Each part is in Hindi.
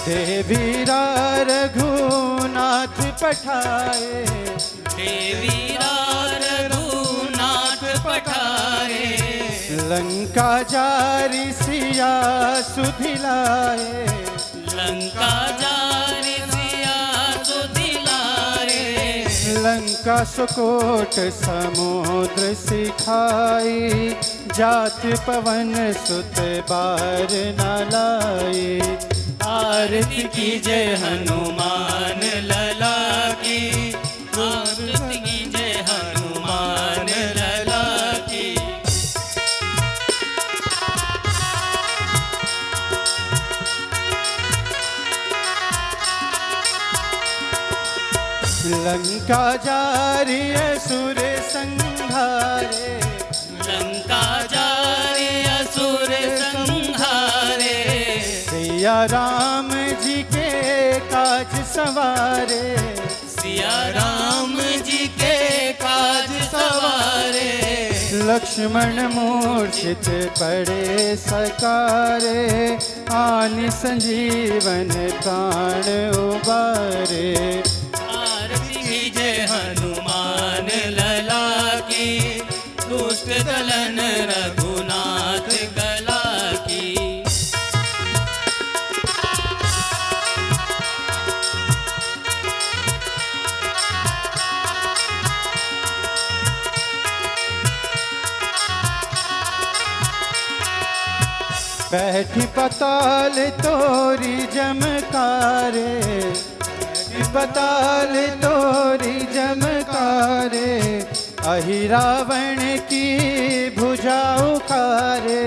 देवीरा रघुनाथ पठाए, देवीरा रघुनाथ पठाए, लंका जारी सिया सुधिलाए, लंका जारी सिया सुधिलाए, लंका सुकोट समुद्र सिखाई, जात पवन सुत बार न लाए। आरती कीजय हनुमान लला की, आरती कीजय हनुमान लला की। लंका जारी असुर संहारे, लंका जारी असुर संहारे, सिया राम जी के काज सवारे, सिया राम जी के काज सवारे, लक्ष्मण मूर्छित पड़े सकारे, आनि संजीवन प्राण उबारे। आरती कीजय हनुमान लला की, दुष्ट दलन रघुनाथ कला की। बैठी पताल तोरी जमकारे, पताल तोरी जमकारे, अहि रावण की भुजा उखारे,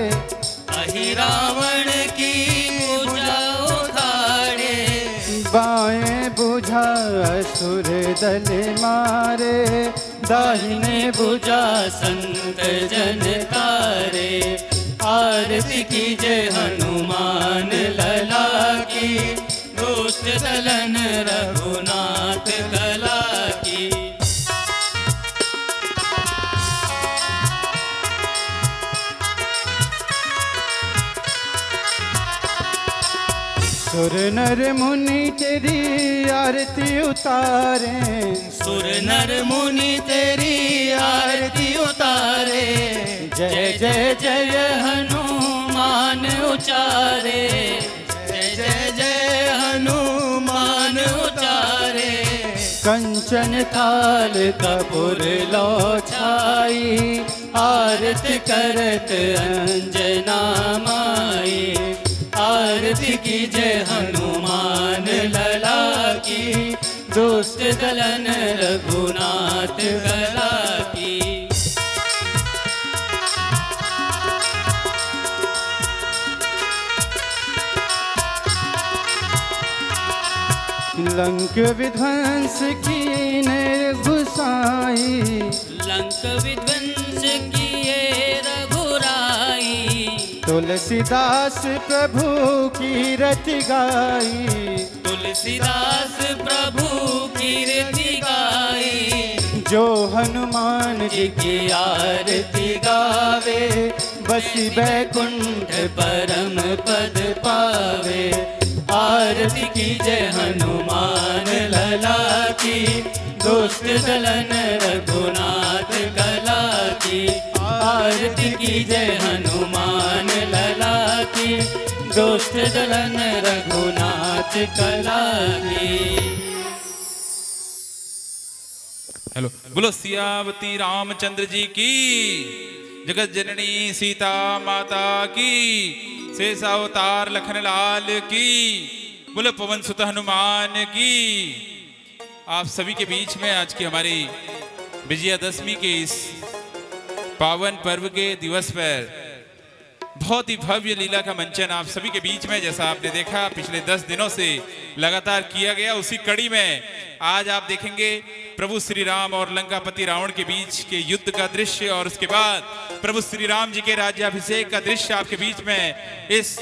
अहि रावण की भुजा उखाड़े, बाएं भुजा असुर दल मारे, दाहिने भुजा संत जन तारे। आरती कीजय हनुमान लला की, दुष्ट दलन रघुनाथ कला की। सुर नर मुनि तेरी आरती उतारे, सुर नर मुनि तेरी आरती उतारे, जय जय जय हनुमान उचारे, जय जय जय हनुमान उचारे। कंचन थाल कपूर लो छाई, आरती करत अंजना माई। आरती कीजय हनुमान लला की, दुष्ट दलन रघुनाथ कला की। लंक विध्वंस की निर्घुसाई, लंक विध्वंस किए रघुराई, तुलसीदास प्रभु की रति गाई, तुलसीदास प्रभु कीर्ति गाई। जो हनुमान जी की आरती गावे, बसी बैकुंठ परम पद पावे। आरती कीजय हनुमान लला की, दुष्ट दलन रघुनाथ कला की। आरती कीजय हनुमान लला की, दुष्ट दलन रघुनाथ कला की। हेलो, बोलो सियावती रामचंद्र जी की, जगत जननी सीता माता की, शेष अवतार लखन लाल की, बोलो पवन सुत हनुमान की। आप सभी के बीच में आज की हमारी विजयादशमी के इस पावन पर्व के दिवस पर बहुत ही भव्य लीला का मंचन आप सभी के बीच में, जैसा आपने देखा पिछले 10 दिनों से लगातार किया गया, उसी कड़ी में आज आप देखेंगे प्रभु श्री राम और लंकापति रावण के बीच के युद्ध का दृश्य, और उसके बाद प्रभु श्री राम जी के राज्याभिषेक का दृश्य आपके बीच में इस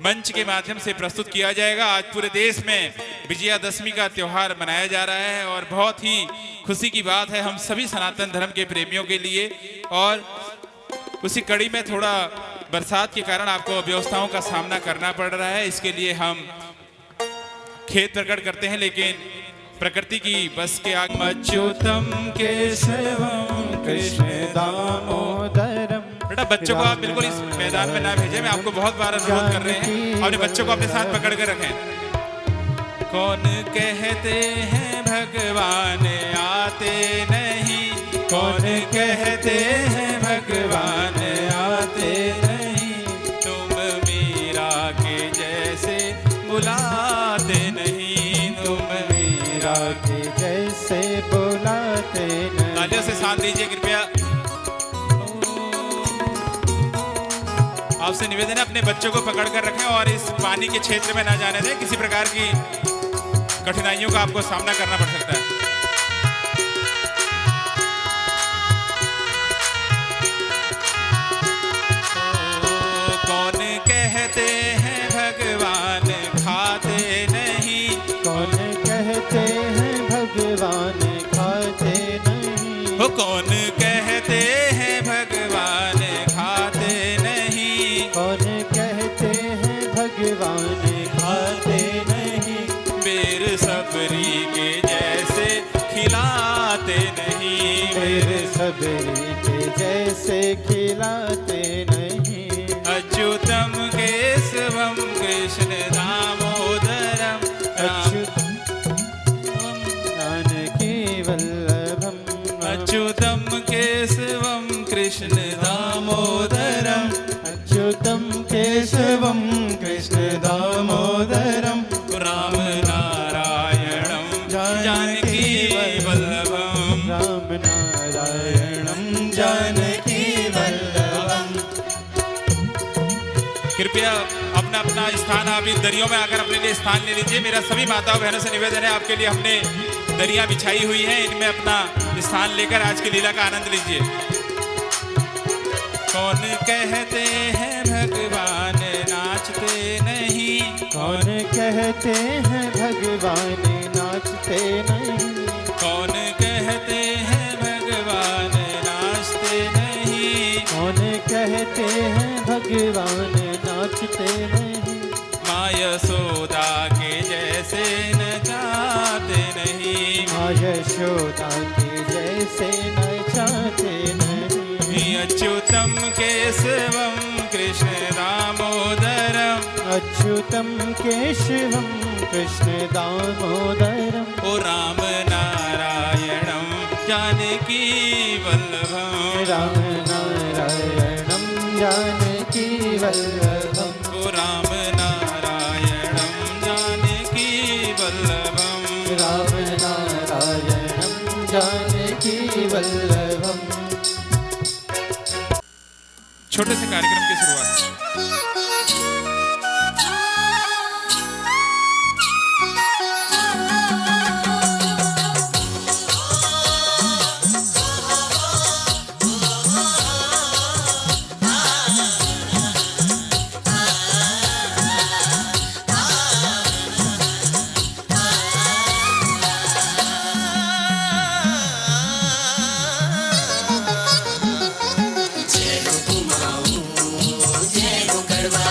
मंच के माध्यम से प्रस्तुत किया जाएगा। आज पूरे देश में विजयादशमी का त्योहार मनाया जा रहा है और बहुत ही खुशी की बात है हम सभी सनातन धर्म के प्रेमियों के लिए। और उसी कड़ी में थोड़ा बरसात के कारण आपको अव्यवस्थाओं का सामना करना पड़ रहा है, इसके लिए हम खेद प्रकट करते हैं, लेकिन प्रकृति की बस के आगे अच्युतम केशवम कृष्ण दामोदरम। बेटा बच्चों को आप बिल्कुल इस मैदान में ना भेजें, मैं आपको बहुत बार अनुरोध कर रहे हैं, अपने बच्चों को अपने साथ पकड़ कर रखें। कौन कहते हैं भगवान आते नहीं, कौन कहते हैं भगवान आते नहीं, तुम मीरा के जैसे बुलाते नहीं, तुम मीरा के जैसे बुलाते नहीं। तालियों से साथ दीजिए कृपया। आपसे निवेदन है अपने बच्चों को पकड़ कर रखें और इस पानी के क्षेत्र में ना जाने दें, किसी प्रकार की कठिनाइयों का आपको सामना करना पड़ सकता है। कौन कहते हैं भगवान खाते नहीं, कौन कहते हैं भगवान खाते नहीं, हो कौन कहते हैं भगवान खाते नहीं, कौन कहते हैं भगवान खाते नहीं, बेर सबरी के जैसे खिलाते नहीं, मेरे सबरी के जैसे खिलाते नहीं। अच्युतम केशवम कृष्ण दामोदरम जानकी वल्लभम, अच्युतम केशवम कृष्ण दामोदरम, अच्युतम केशवम कृष्ण दामोदरम, राम नारायणम जानकी वल्लभम, राम नारायणम जानकी वल्लभम। कृपया अपना अपना स्थान आप इन दरियों में आकर अपने लिए स्थान ले लीजिए। मेरा सभी माताओं बहनों से निवेदन है, आपके लिए हमने दरियां बिछाई हुई हैं, इनमें अपना स्थान लेकर आज की लीला का आनंद लीजिए। कौन कहते हैं भगवान नाचते नहीं, कौन कहते हैं भगवान नाचते नहीं, कौन कहते हैं भगवान नाचते नहीं, कौन कहते हैं भगवान नाचते नहीं, माँ यशोदा के जैसे नचाते नहीं, माँ यशोदा के जैसे नचाते नहीं। अच्युतम केशवम कृष्ण दामोदरम, अच्युतम केशवम कृष्ण दामोदरम, ओ राम नारायणम जानकी वल्लभम, राम नारायणम जानकी वल्लभम, ओ राम नारायणम जानकी वल्लभम, राम नारायणम जानकी वल्लभम। छोटे से कार्यक्रम की शुरुआत। जय हो गढ़वा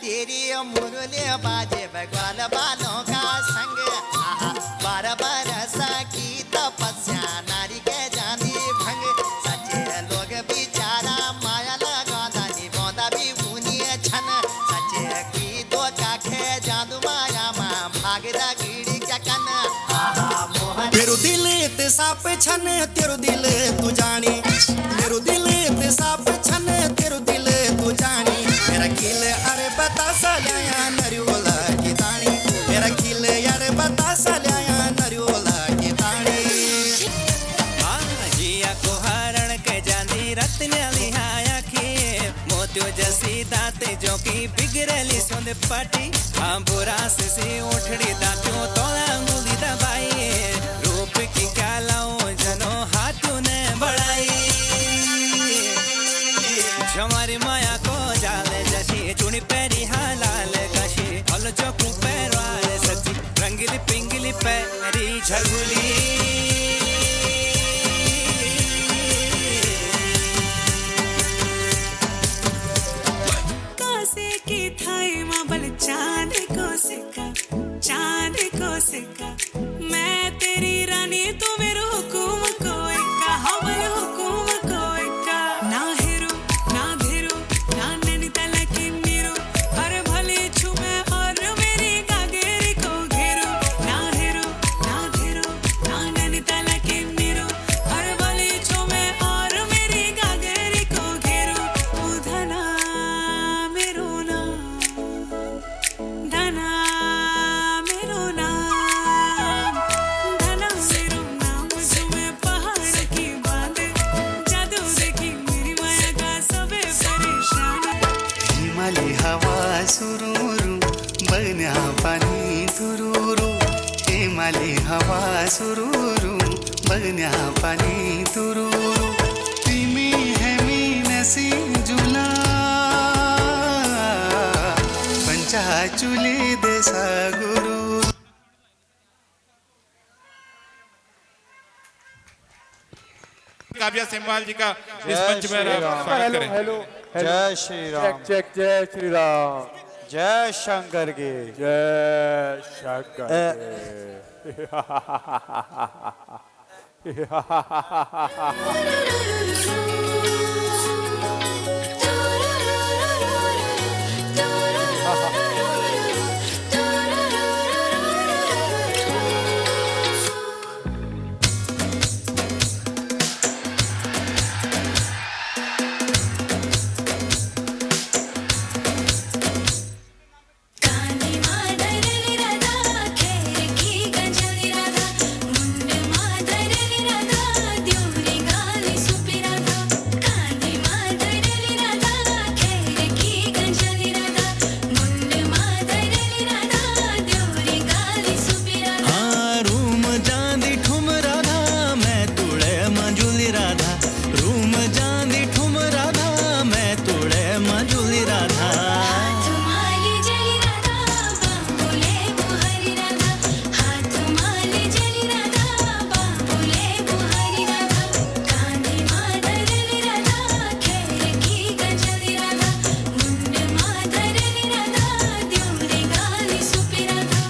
तेरी मुरली बाजे बग्वाल बालों का संग आहा बार बरसा की तपस्या नारी के जानी भंग सच्चे लोग बिचारा माया लगा दानी बोंदा भी मुनिए छन सच्चे की दो काखे जादू माया मां भागदा गिड़ी क्या कन आहा मोहन तेरो दिल ते साप छन तेरो दिल तू जानी तेरो दिल ते साप छन तेरो दिल तू जानी मेरा किल अरे बता सलाया नरियोला की ताणी मेरा किल यार बता सलाया नरियोला की ताणी जिया को हरण के जांदी रत्न लिहाया की मोतियो जसी दाते जो की बिगड़ली सोंद पाटी हाँ बुरा से उठड़ी दांतों तोला अंगुली दबाई रूप की क्या लाओ जनो हाथों ने बढ़ाई जमारी माया को जाले जशी चुनी पैरी हालाल कशी हल चौकू पैरवार सच्ची रंगीली पिंगली पैरी झगुली कोसे की थाई माबल चांद को सिक्का मैं तेरी रानी तू मेरो हुकुम को इक्का हवल हुकुम को इक्का ना हेरो ना धेरो ना नैनीताल की नीरो हर भले छुमे और मेरी गागेरी को घेरो ना हेरो ना धेरो ना नैनीताल की नीरो हर भले छुमे और मेरी गागेरी को घेरो उधना मेरो ना धना मेरो नाम धना मेरो नाम जो मैं पहाड़ की बांध जादू देखी मेरी माया का सबे परेशान हिमाली हवा सुरूरू बन्या पानी तुरूरू हिमाली हवा सुरूरू बन्या पानी तुरूरू तिमी हेमी नसी जुला पंचाचुली देसा गुरु काव्या सिम्बाल जी का इस मंच में स्वागत करें। जय श्री राम चेक जय श्री राम जय शंकर की जय शंकर कानी माधरली राधा खेर की गंजली राधा मुंड माधरली राधा द्योरी गाली सुपी राधा कानी माधरली राधा खेर की गंजली राधा मुंड माधरली राधा द्योरी गाली सुपी राधा हाँ रूम जांदी ठुम राधा मैं तुड़े मंजुली राधा रूम जांदी ठुम राधा मैं तुड़े मंजुली राधा हाथ माली जली राधा बाबुले बुहारी राधा हाथ माली जली राधा बाबुले बुहारी राधा कानी माधरली राधा खेर की गंजली राधा मुंड माधरली राधा द्योरी गाली सुपी राधा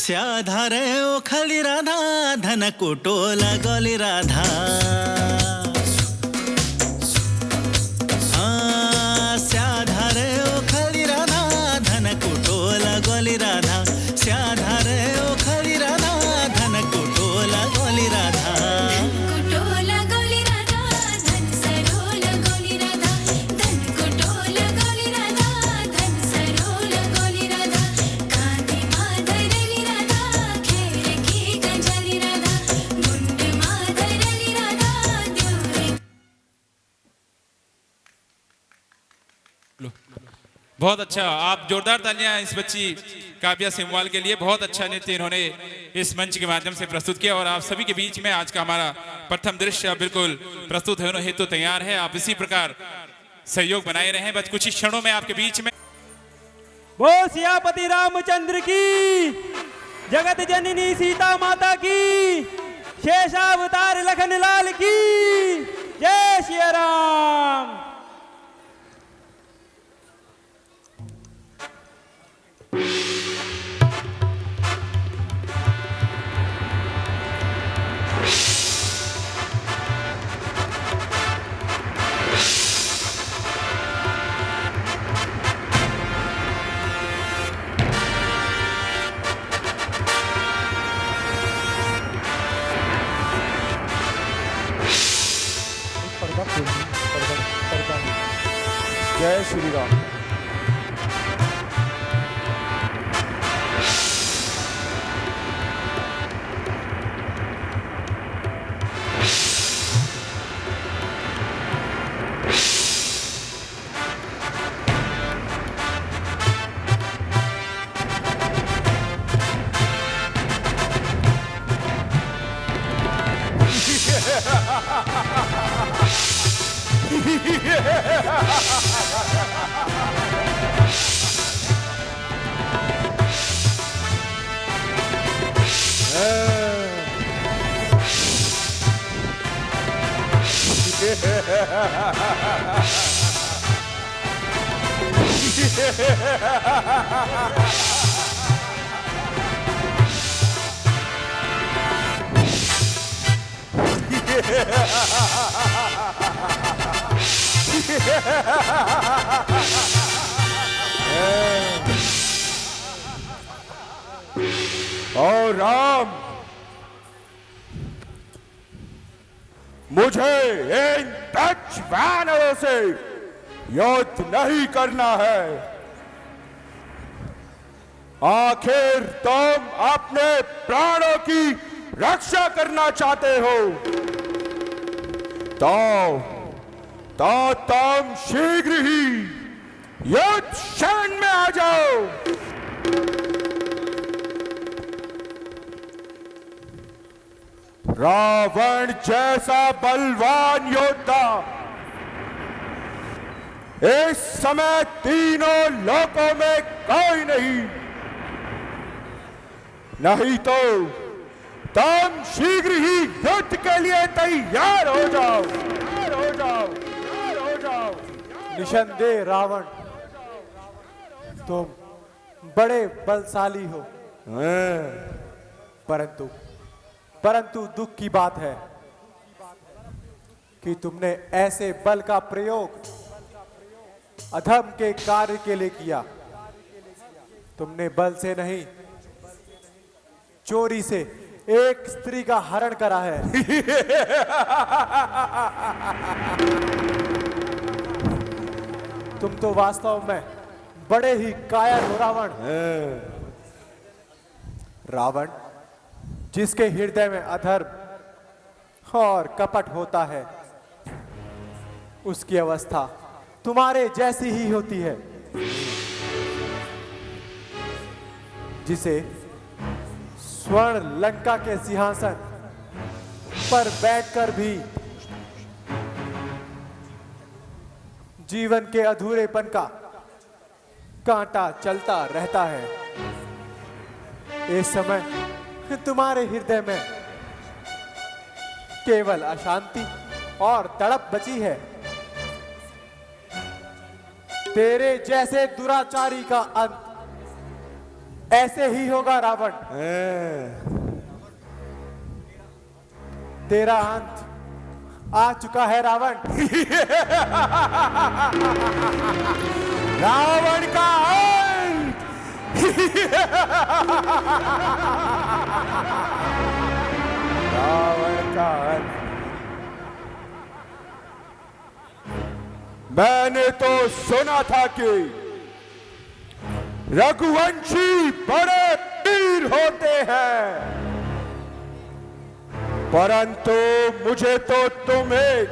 स्याधारे ओ खली राधा धन कुटोला गली राधा हाँ स्याधारे ओ खली राधा धन कुटोला गली राधा स्याधारे ओ खली राधा धन कुटोला गली राधा कुटोला गोली राधा धन सरोला गोली राधा धन कुटोला गोली राधा धन सरोला गोली राधा कानी माधरली राधा खेर की गंजली राधा मुंड माधरली राधा द्योरी बहुत अच्छा, आप जोरदार तालियां इस बच्ची काव्या सिम्वाल के लिए। बहुत अच्छा नृत्य इन्होंने इस मंच के माध्यम से प्रस्तुत किया और आप सभी के बीच में आज का हमारा प्रथम दृश्य बिल्कुल प्रस्तुत होने हेतु तैयार है। आप इसी प्रकार सहयोग बनाए रहें। बस कुछ ही क्षणों में आपके बीच में वो सियापति रामचंद्र की, जगत जननी सीता माता की, शेषावतार लखन लाल की, जय श्री राम। जय श्री राम। और राम, मुझे इन डच वानरों से युद्ध नहीं करना है। आखिर तुम अपने प्राणों की रक्षा करना चाहते हो तो तुम शीघ्र ही युद्ध क्षण में आ जाओ। रावण जैसा बलवान योद्धा इस समय तीनों लोकों में कोई नहीं तो तुम शीघ्र ही युद्ध के लिए तैयार हो जाओ। निसंदेह रावण, तुम बड़े बलशाली हो, परंतु दुख की बात है कि तुमने ऐसे बल का प्रयोग अधर्म के कार्य के लिए किया। तुमने बल से नहीं, चोरी से एक स्त्री का हरण करा है। तुम तो वास्तव में बड़े ही कायर हो रावण। रावण जिसके हृदय में अधर्म और कपट होता है, उसकी अवस्था तुम्हारे जैसी ही होती है। जिसे स्वर्ण लंका के सिंहासन पर बैठकर भी जीवन के अधूरेपन का कांटा चलता रहता है। इस समय तुम्हारे हृदय में केवल अशांति और तड़प बची है। तेरे जैसे दुराचारी का अंत ऐसे ही होगा रावण। तेरा अंत आ चुका है रावण। रावण का अंत। रावण का अंत। मैंने तो सुना था कि रघुवंशी बड़े वीर होते हैं, परंतु मुझे तो तुम एक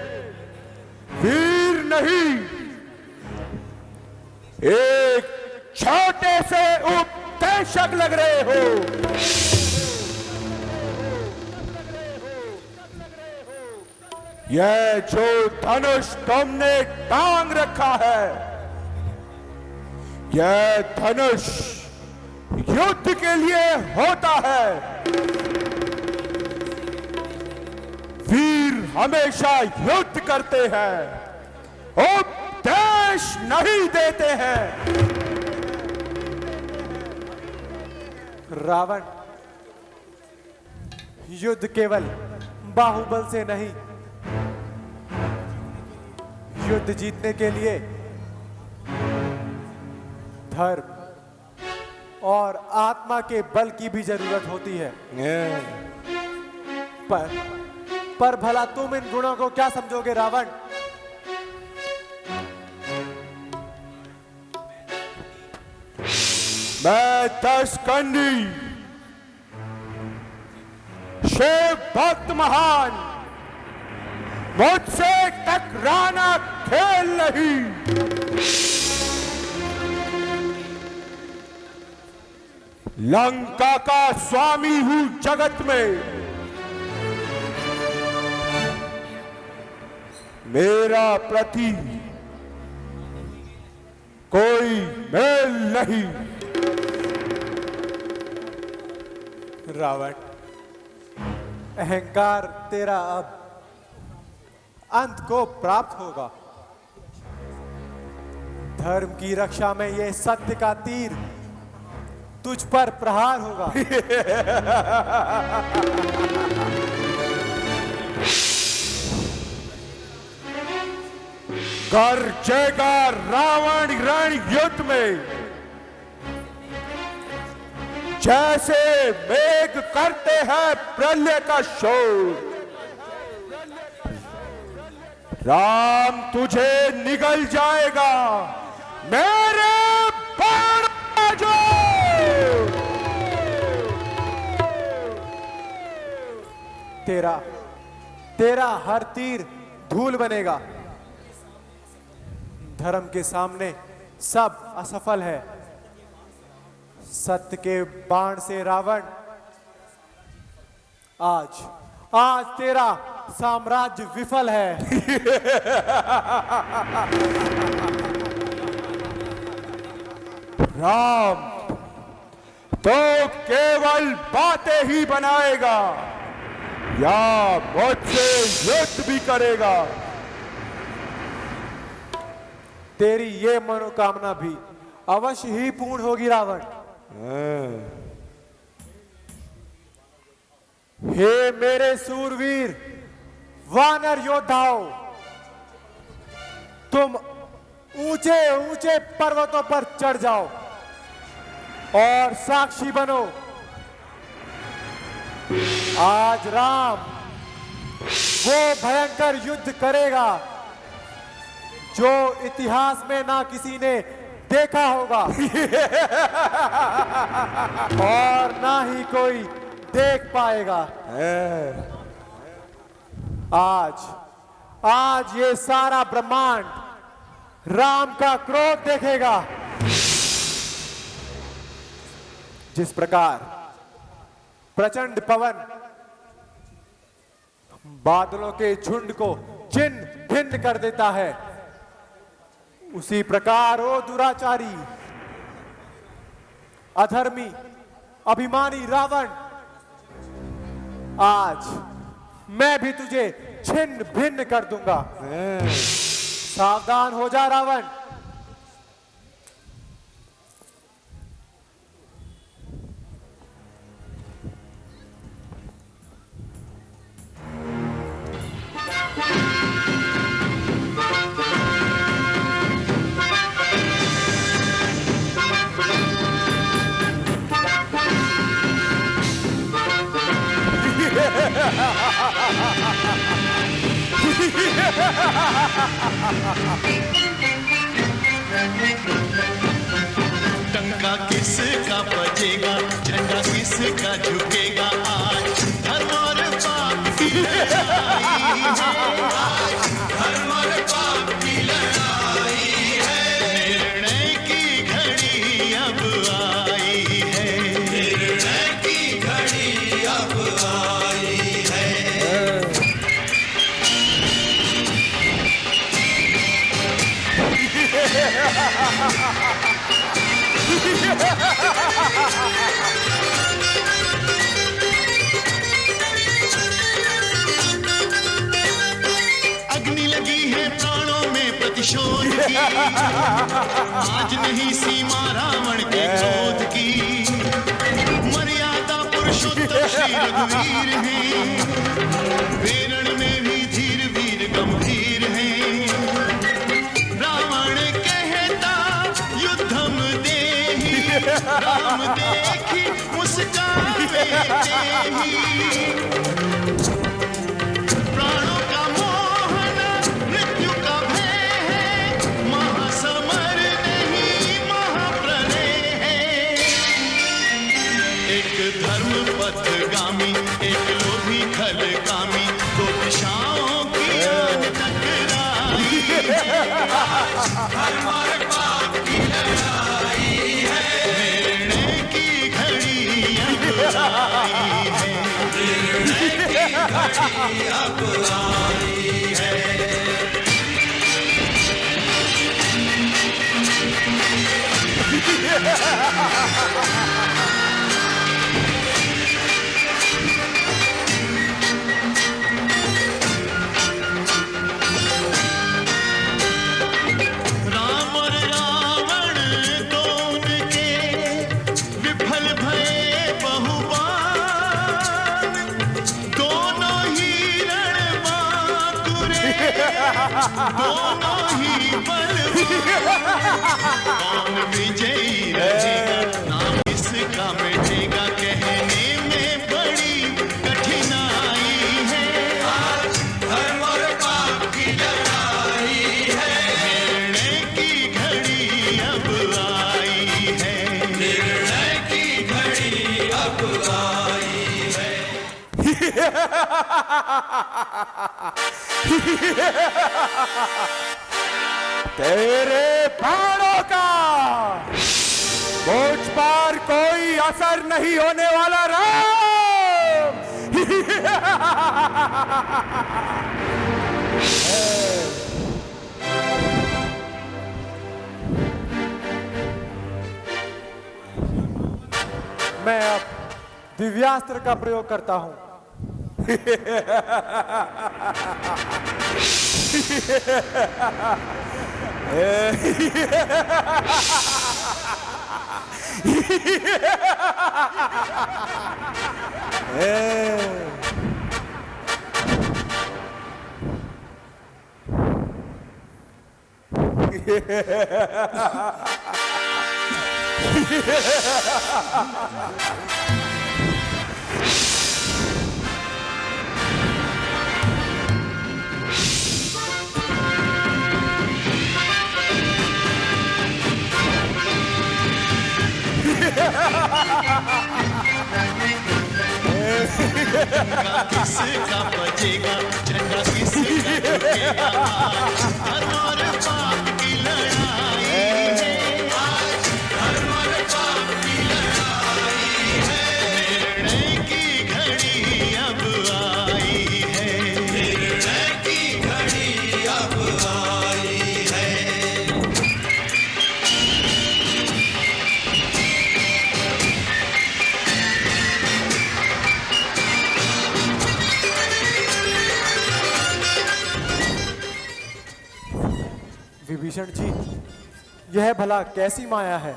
वीर नहीं, एक छोटे से उपदेशक लग रहे हो। यह जो धनुष तुमने टांग रखा है, यह धनुष युद्ध के लिए होता है। वीर हमेशा युद्ध करते हैं, उपदेश नहीं देते हैं। रावण, युद्ध केवल बाहुबल से नहीं, युद्ध जीतने के लिए धर्म और आत्मा के बल की भी जरूरत होती है। पर भला तुम इन गुणों को क्या समझोगे रावण? मैं 10 कंडी शिव भक्त महान, मुझसे टकराना खेल नहीं। लंका का स्वामी हूं जगत में, मेरा प्रति कोई मेल नहीं। रावण, अहंकार तेरा अब अंत को प्राप्त होगा। धर्म की रक्षा में यह सत्य का तीर तुझ पर प्रहार होगा। गरजेगा रावण रण युद्ध में, जैसे मेघ करते हैं प्रलय का शोर। राम तुझे निगल जाएगा मेरे बाण जो। तेरा हर तीर धूल बनेगा। धर्म के सामने सब असफल है। सत्य के बाण से रावण, आज तेरा साम्राज्य विफल है। राम तो केवल बातें ही बनाएगा या मुझसे युद्ध भी करेगा। तेरी ये मनोकामना भी अवश्य ही पूर्ण होगी रावण। हे मेरे सूरवीर वानर योद्धाओं, तुम ऊंचे ऊंचे पर्वतों पर चढ़ जाओ और साक्षी बनो। आज राम वो भयंकर युद्ध करेगा जो इतिहास में ना किसी ने देखा होगा और ना ही कोई देख पाएगा। आज ये सारा ब्रह्मांड राम का क्रोध देखेगा। जिस प्रकार प्रचंड पवन बादलों के झुंड को छिन्न भिन्न कर देता है, उसी प्रकार ओ दुराचारी, अधर्मी, अभिमानी रावण, आज मैं भी तुझे छिन्न भिन्न कर दूंगा। सावधान हो जा रावण। टंका किसका बजेगा, झंडा किसका झुकेगा, आज धर्म और पाप की लड़ाई है। धर्म और पाप की लड़ाई है। निर्णय की घड़ी अब आई है। निर्णय की घड़ी अब आई है। अग्नि लगी है प्राणों में प्रतिशोध की, आज नहीं सीमा रावण के क्रोध की। मर्यादा पुरुषोत्तम श्री रघुवीर हैं, वेरण में भी धीर वीर गंभीर हैं। रावण कहता युद्धम देहि, राम देखी मुस्कावे तेहि। प्राणों का मोहन मृत्यु का भय है, महासमर नहीं महाप्रलय है। एक धर्म पथगामी, एक लोभी खलकामी, दो दिशाओं की आन टकराई है। धर्म और पाप की लड़ाई है, निर्णय की घड़ी अब आई है। निर्णय की घड़ी अब आई है। राम और रावण दोनों के विफल भये बहुबार, दोनों ही रणबांकुरे, दोनों ही बलवान। कौन विजयी रहेगा, नाम इसका मिटेगा, कहने में बड़ी कठिनाई है। धर्म और पाप की लड़ाई है, निर्णय की घड़ी अब आई है। निर्णय की घड़ी अब आई है। तेरे बाणों का मुझ पर कोई असर नहीं होने वाला राम। मैं अब दिव्यास्त्र का प्रयोग करता हूं। किसका बजेगा, झंडा किसका झुकेगा, धर्म और पाप की लड़ाई है। धर्म और पाप की लड़ाई है, निर्णय की घड़ी अब आई है। निर्णय की घड़ी अब आई है। विभीषण जी, यह भला कैसी माया है?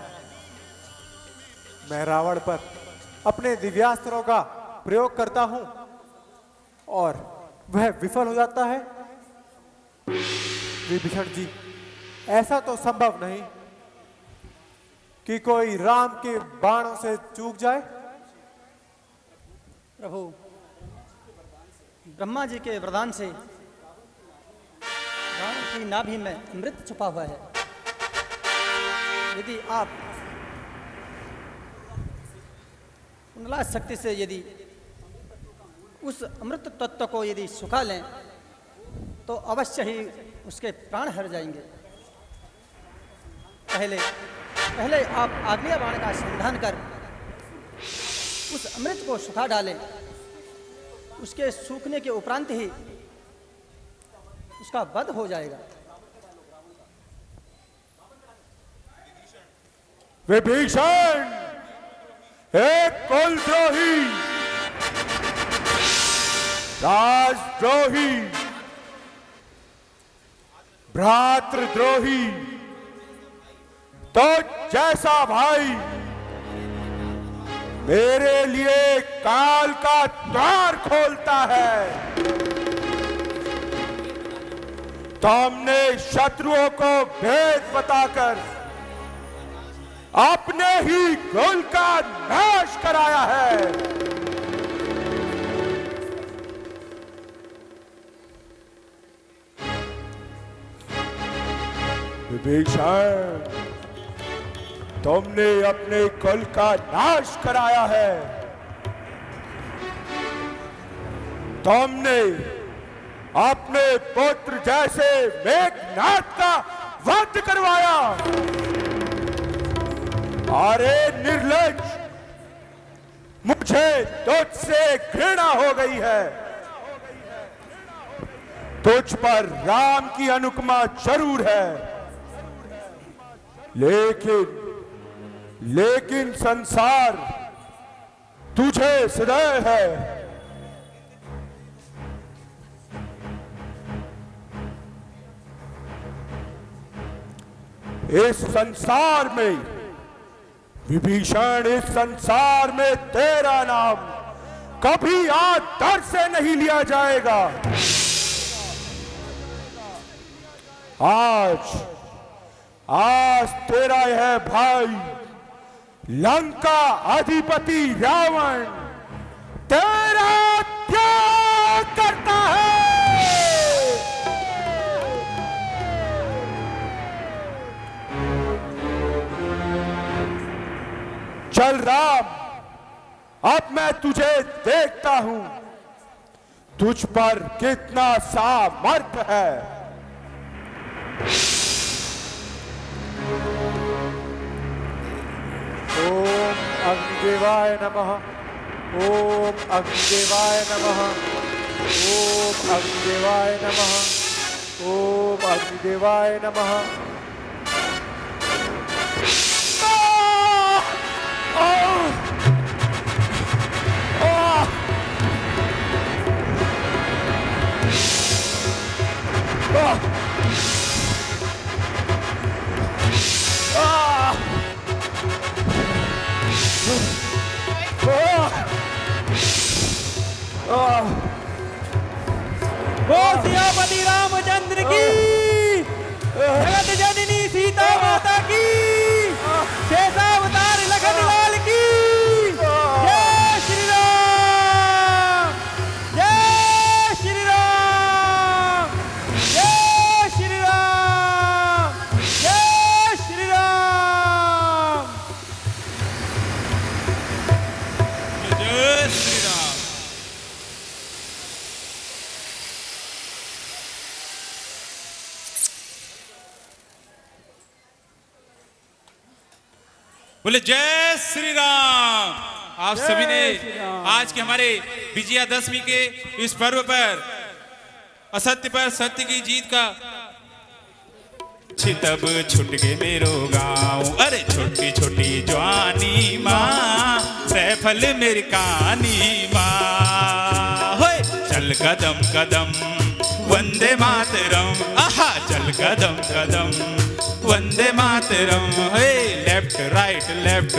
मैं रावण पर अपने दिव्यास्त्रों का प्रयोग करता हूं और वह विफल हो जाता है। विभीषण जी, ऐसा तो संभव नहीं कि कोई राम के बाणों से चूक जाए। प्रभु, ब्रह्मा जी के वरदान से रावण की नाभि में अमृत छुपा हुआ है। यदि आप कुंडला शक्ति से यदि उस अमृत तत्व को यदि सुखा लें तो अवश्य ही उसके प्राण हर जाएंगे। पहले आप आग्नेय बाण का संधान कर उस अमृत को सुखा डालें। उसके सूखने के उपरांत ही उसका वध हो जाएगा। विभीषण एक कुलद्रोही, राजद्रोही, भ्रातृद्रोही, तो जैसा भाई मेरे लिए काल का द्वार खोलता है, तुमने शत्रुओं को भेद बताकर अपने ही कुल का नाश कराया है। विभीषण, तुमने अपने कुल का नाश कराया है, तुमने अपने पुत्र जैसे मेघनाद का वध करवाया। अरे निर्लज्ज, मुझे तुझसे घृणा हो गई है। तुझ पर राम की अनुकंपा जरूर है, लेकिन संसार तुझे सदैव है। इस संसार में विभीषण, इस संसार में तेरा नाम कभी आदर से नहीं लिया जाएगा। आज तेरा यह भाई लंका अधिपति रावण तेरा त्याग करता है। चल राम, अब मैं तुझे देखता हूं, तुझ पर कितना सामर्थ्य है। ओम अग्निदेवाय नमः। ओम अग्निदेवाय नमः। ओम अग्निदेवाय नमः। ओम अग्निदेवाय नमः। सियापति रामचंद्र की, जगत जननी सीता माता की, शेषावतार लखन लाल की, जय श्री राम, जय श्री राम, जय श्री राम, जय श्री राम, जय श्री राम। बोले जय श्री राम। आप सभी ने आज के हमारे विजयादशमी के इस पर्व पर असत्य पर सत्य की जीत का छितब छुट के मेरो गाँव, अरे छोटी छोटी जवानी माँ सैफल मेरी कहानी माँ। होए चल कदम कदम वंदे मातरम, आहा चल कदम कदम वंदे मातरम। हे left right left,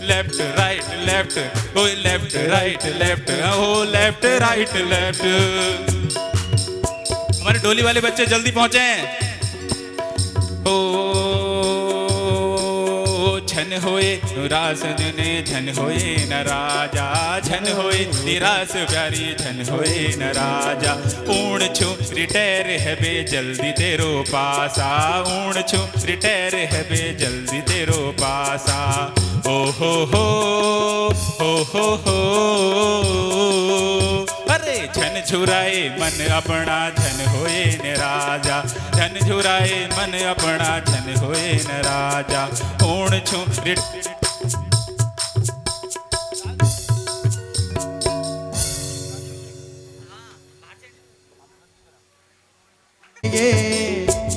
left right left, ओ लेफ्ट राइट लेफ्ट, ओ लेफ्ट राइट लेफ्ट। हमारे डोली वाले बच्चे जल्दी पहुंचे। ओ छन होए निराश ने, छन होए न राजा, छन होए निराश प्यारी, छन होए न राजा। ऊण छु रिटायर है बे जल्दी तेरो पासा, ऊण छु रिटायर है बे जल्दी तेरो पासा। ओ हो हो, अरे छन छुराए मन अपना, छन होए न राजा, छन छुराए मन अपना, छन होए न राजा। ऊण छु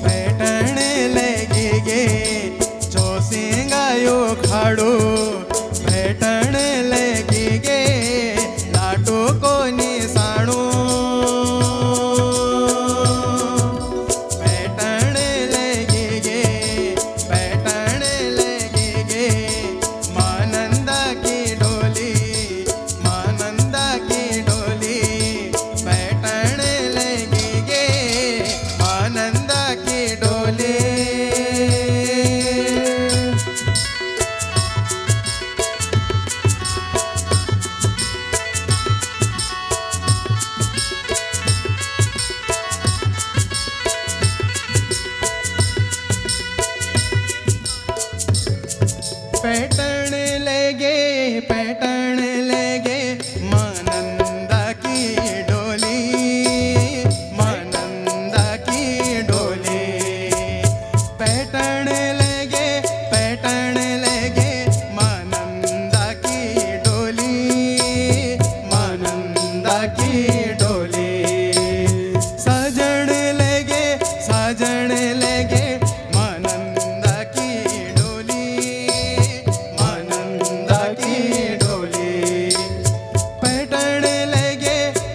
बैठने लगेगे जो सिंगायो खा साड़ू भेटण लगी गे लाटू कोनी साड़ू भेटण लगी गे मानंदा की डोली भेटण लगी गे मानंदा की डोली पैटर्न लेगे मानंदा की डोली पैटर्न लेगे मानंदा की डोली साजन लेगे मानंदा की डोली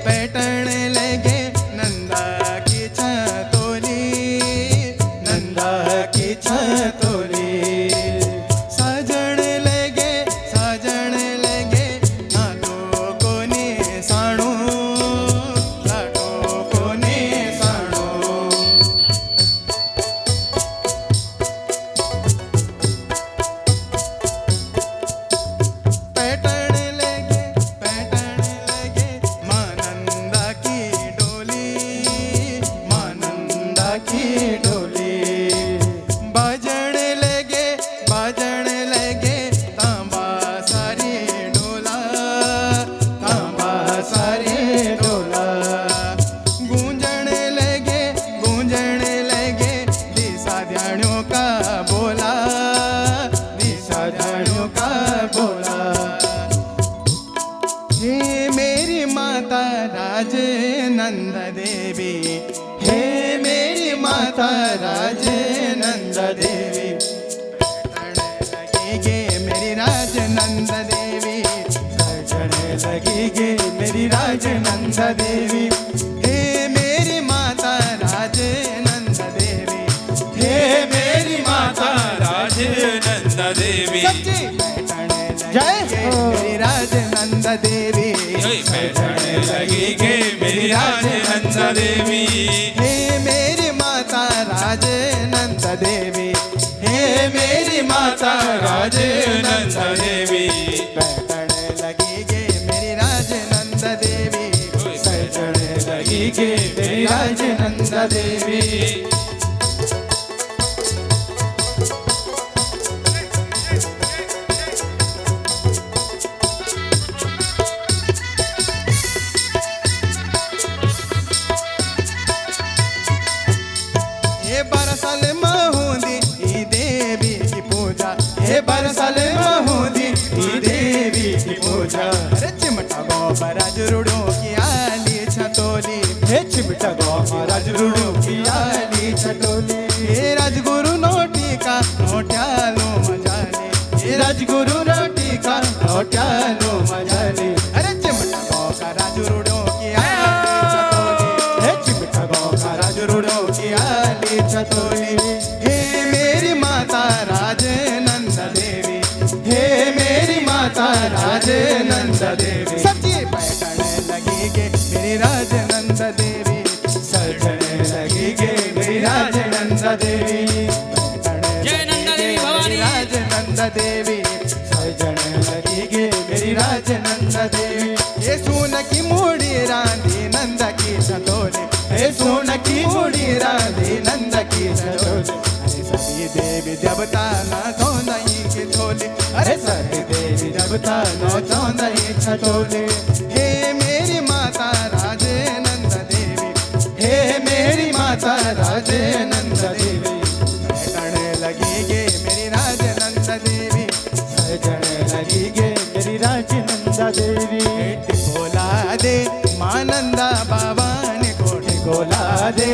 पैटर्न लेगे नंदा की छतोली साजन लेगे नाटो कोने साणो पैटर्न लेगे मानंदा की डोली बाजण लगे तांबा सारी डोला गूंजण लगे दिशा ध्यानों का बोला हे मेरी माता राज नंद देवी हे मेरी माता राज नंद देवी लगेगे मेरी राज नंद देवी लगेगे मेरी राज नंद देवी हे मेरी माता राज नंद देवी हे मेरी माता राज नंद देवी जय मेरी राज नंद देवी पैठण लगी गे मेरी राज नंद देवी हे मेरी माता राज नंद देवी हे मेरी माता राज नंद देवी पैठण लगी गे मेरी राज नंद देवी पैठण लगी गे मेरी राज नंद देवी ये बरसाल महूदी ई देवी की पूजा ये बरसाल महूदी ई देवी की पूजा अरे चिमटा गोबरा जुरुड़ो की आली छतोली हे चिमटा गोबरा जुरुड़ो की आली छतोली हे राजगुरु नोटी का नोट्यालो मजाले हे राजगुरु नोटी का नोट्यालो मजाले अरे चिमटा गोबरा जुरुड़ो की आली छतोली हे चिमटा गोबरा जुरुड़ो की आली छतोली हे मेरी माता राज नंद देवी हे मेरी माता राज नंद देवी सच्ची पैठण लगी गे मेरी राज नंद देवी सजन लगी गे मेरी राज नंद देवी जय नंद देवी भवानी राज नंद देवी सजन लगी गे मेरी राज नंद देवी ये सोन की मूड़ी रानी नंद की छतोली हे सोन की मूड़ी रानी नंद की छतोली अरे सभी देवी देवता ना तो नहीं की थोली अरे सभी देवी देवता ना तो नहीं छतोली हे मेरी माता राज नंद देवी हे मेरी माता राज नंद देवी पैठण लगी गे मेरी राज नंद देवी सजन लगी गे मेरी राज नंद देवी टिकोला दे मानंदा बाबा ने को टिकोला दे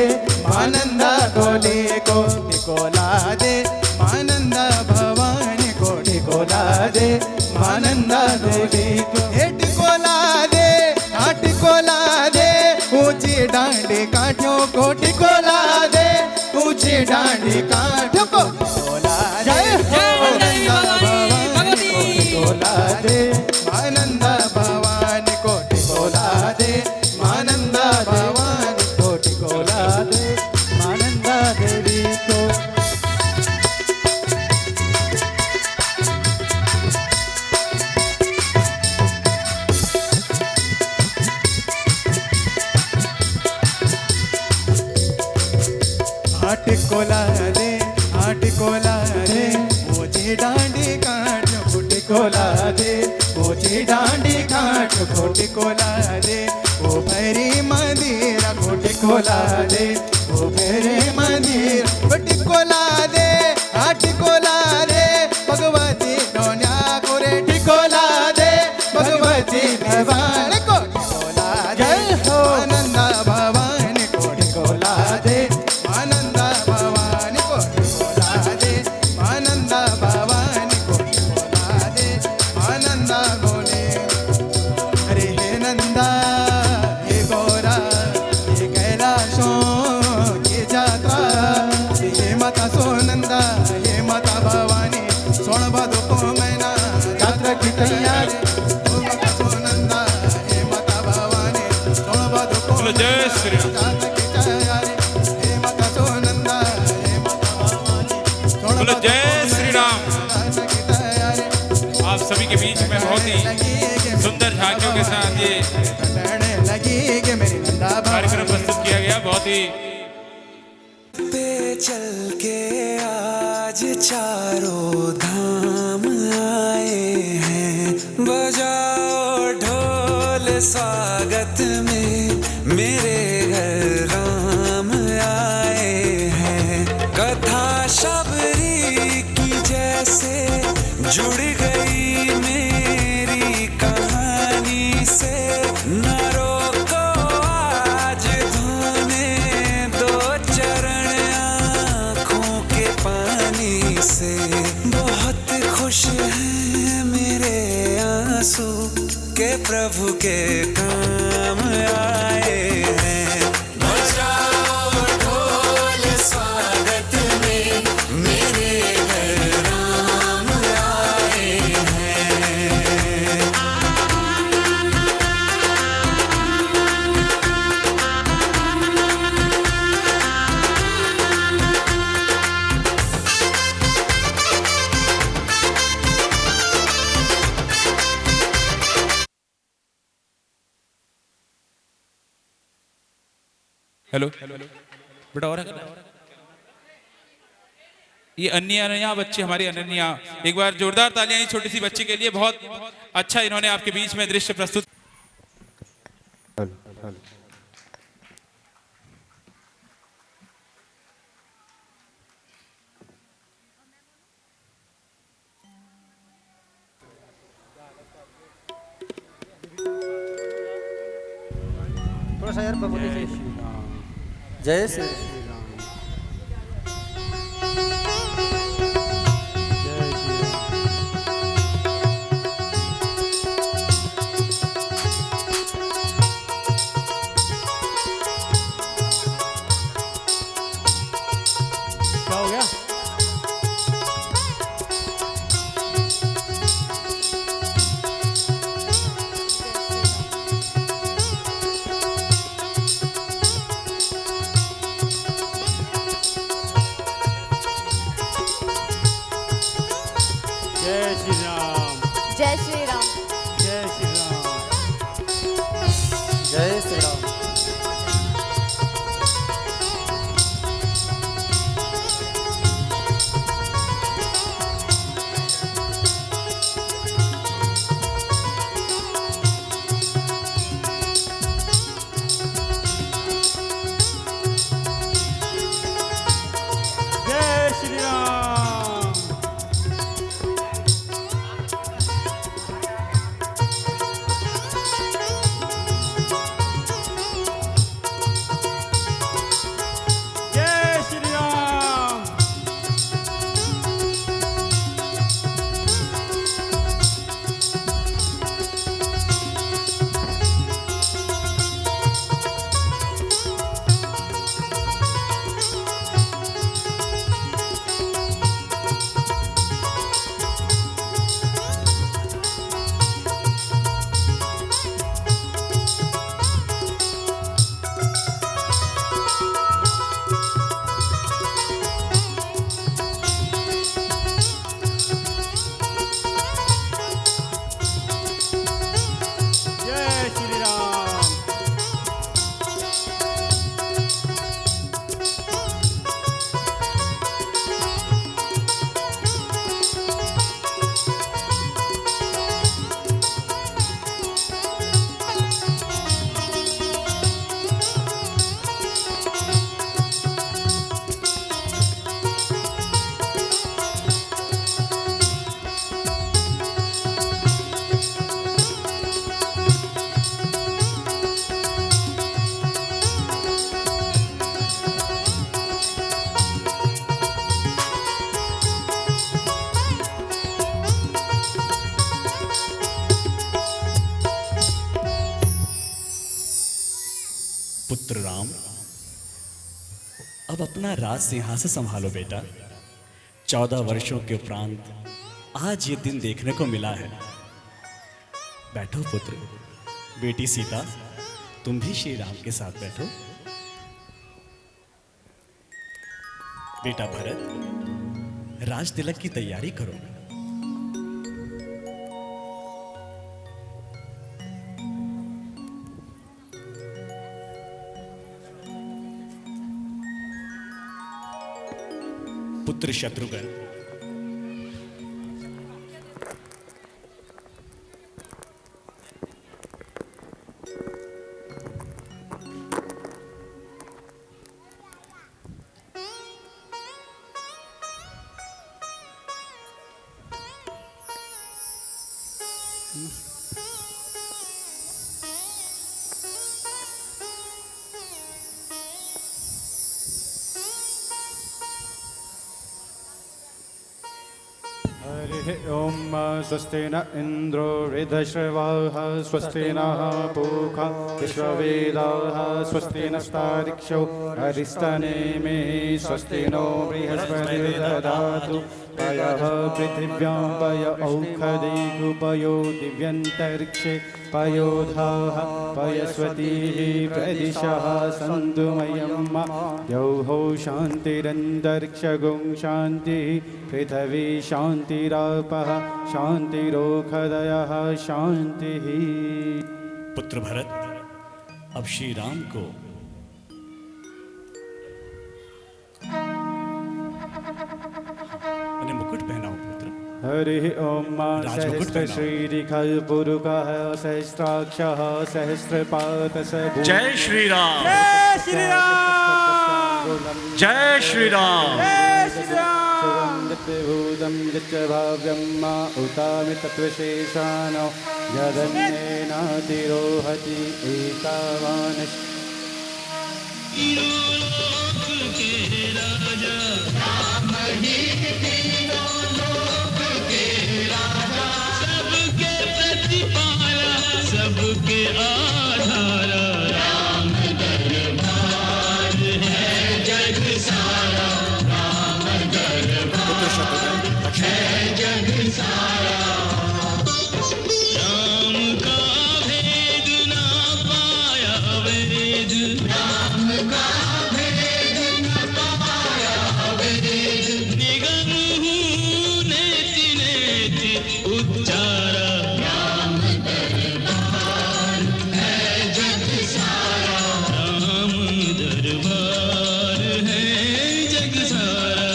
मानंदा डोली को टिकोला दे मानंदा भवानी को टिकोला दे हे टिकोला दे हाँ टिकोला दे ऊंची डांडी काठों को टिकोला दे ऊंची डांडी काठों को टिकोला दे मानंदा भवानी को टिकोला दे मानंदा भवानी को टिकोला दे मानंदा देवी को टिकोला दे मुझे डांडी काट टिकोला दे मुझे डांडी काट टिकोला दे ओ भैरी मंदिरा को टिकोला दे ओ भैरी मंदिर टिकोला दे टिकोला दे भगवती डोन्या को रे टिकोला दे भगवती भगवान को टिकोला दे आनंदा भवानी को टिकोला दे आनंदा भवानी को टिकोला दे आनंदा भवानी को टिकोला दे आनंदा बोले अरे हे नंदा हे गौरा हे कैलाशों की जात्रा हे माता सोनंदा हे माता भवानी सोन भादो को महीना यात्रा की तैयारी ओ माता सोनंदा हे माता भवानी सोन भादो को बोलो जय श्री राम। यात्रा की तैयारी हे माता सोनंदा हे माता भवानी सोन बोलो भादो जय श्री राम। यात्रा की तैयारी आप सभी के बीच में बहुत ही सुंदर झांकियों के साथ ये लगी कि मेरी नंदा कार्यक्रम प्रस्तुत किया गया। बहुत ही पे चल के आज चारों धाम आए हैं बजाओ ढोल स्वागत में मेरे घर राम आए हैं कथा शबरी की जैसे जुड़ गई मेरी कहानी से न रोको आज धोने दो चरण आँखों के पानी से बहुत खुश हैं मेरे आंसू के प्रभु के काम आए हैं बजाओ ढोल स्वागत में मेरे घर राम आए हैं हेलो बेटा और है? ये अनन्या बच्चे हमारी अनन्या, एक बार जोरदार तालियां इस छोटी सी बच्ची के लिए। बहुत अच्छा इन्होंने आपके बीच में दृश्य प्रस्तुत। थोड़ा सा यार बबूली जी जय श्री क्या हो गया? अब अपना राज सिंहासन संभालो बेटा। 14 वर्षों के उपरांत आज ये दिन देखने को मिला है। बैठो पुत्र। बेटी सीता, तुम भी श्री राम के साथ बैठो। बेटा भरत, राज तिलक की तैयारी करो। पुत्र शत्रुघ्न, हरिः ॐ स्वस्ति न इन्द्रो वृद्धश्रवाः स्वस्ति नः पूषा विश्ववेदाः स्वस्ति नस्तार्क्ष्यो अरिष्टनेमिः स्वस्ति नो बृहस्पतिर्दधातु पयः पृथिव्यां पय औषधीकुपयो दिव्यन्तरिक्षे पयोधाः पयस्वतीः प्रदिशः सन्तु मह्यं द्यौः शान्तिरन्तरिक्षगुं शान्तिः पृथिवी शान्तिरापः शान्तिरोषधयः शान्तिः। पुत्र भरत, अब श्री राम को उन्हें मुकुट पहनाओ पुत्र। हरिः ॐ राजमुकुट सहस्र श्रीरिखपुरुकः सहस्राक्षः सहस्रपातस जय श्री राम। श्री राम। जय श्री राम। भूतं यच्च भाव्यं मा उतामि तत्त्वशेषानो यदन्येनातिरोहति एतावान्। सबके प्रतिपाला सबके आधारा राम दरबार है जग सारा। राम दरबार है जग सारा। राम का भेद ना पाया वेद। राम का भेद ना पाया वेद। निगम नेति नेति उच्चारा। राम दरबार है जग सारा। राम दरबार है जग सारा।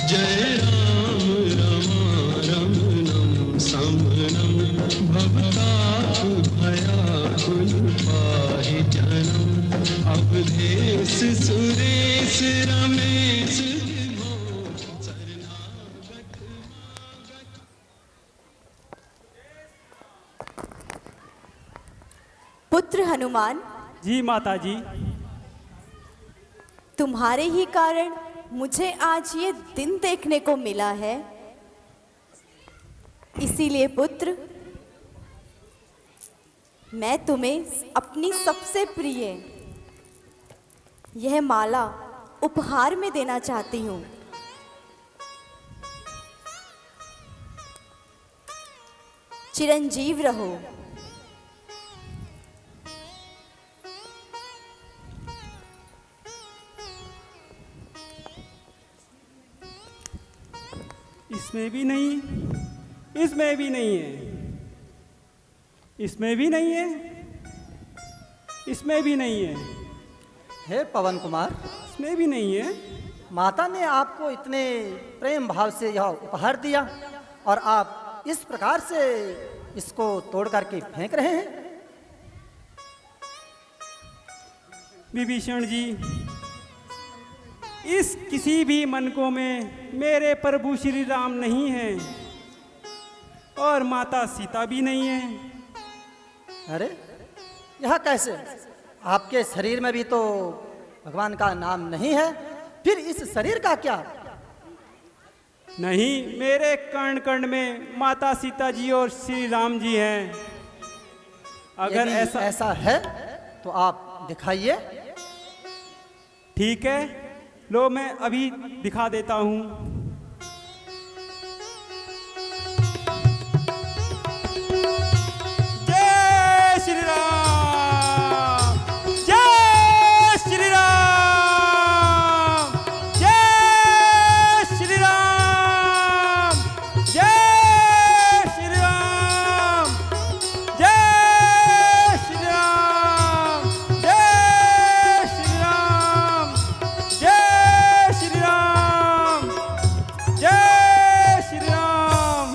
जय राम रमणम समनम भवताप भयाकुल पाहि जनम। अवधेश सुरेश रमेश पुत्र हनुमान, जी माता जी। तुम्हारे ही कारण मुझे आज ये दिन देखने को मिला है। इसीलिए पुत्र, मैं तुम्हें अपनी सबसे प्रिय यह माला उपहार में देना चाहती हूँ। चिरंजीव रहो। इसमें भी नहीं, इसमें भी नहीं है, इसमें भी नहीं है, इसमें भी नहीं है, हे पवन कुमार, इसमें भी नहीं है। माता ने आपको इतने प्रेम भाव से यह उपहार दिया और आप इस प्रकार से इसको तोड़ करके फेंक रहे हैं। विभीषण जी, इस किसी भी मनकों में मेरे प्रभु श्री राम नहीं हैं और माता सीता भी नहीं है। अरे यह कैसे? आपके शरीर में भी तो भगवान का नाम नहीं है, फिर इस शरीर का क्या? नहीं, मेरे कर्ण कर्ण में माता सीता जी और श्री राम जी हैं। अगर यदि ऐसा है तो आप दिखाइए। ठीक है, लो मैं अभी दिखा देता हूँ। जय श्री राम, जय श्री राम, जय श्री राम, जय श्री राम, जय श्री राम, जय श्री राम, जय श्री राम, जय श्री राम।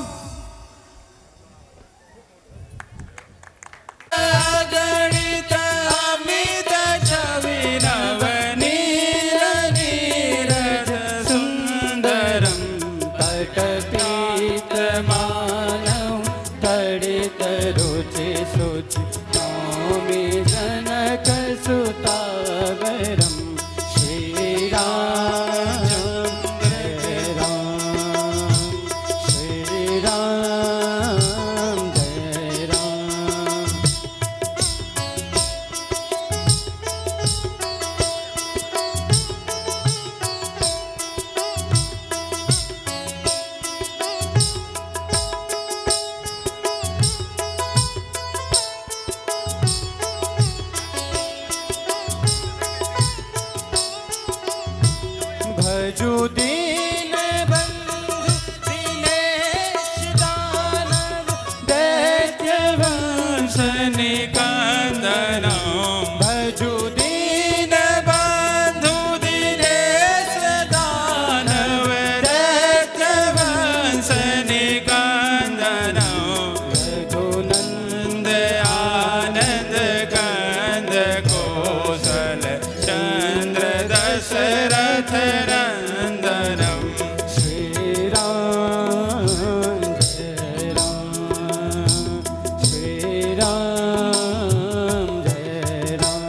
गणित अमित छवि नवनील नीरज सुंदरम पटपीत मानव तड़ित रुचि सुचि नौमि जनक सुतावरम श्री राम जय राम, श्री राम जय राम। भजु दीन बंधु दिनेश दानव दैत्य वंश निकंदनम भजु दीन बंधु दिनेश दानव दैत्य वंश निकंदनम रघुनंद आनंद कंद कौशल चंद्र दशरथ नंदनम श्री राम जय राम, श्री राम जय राम।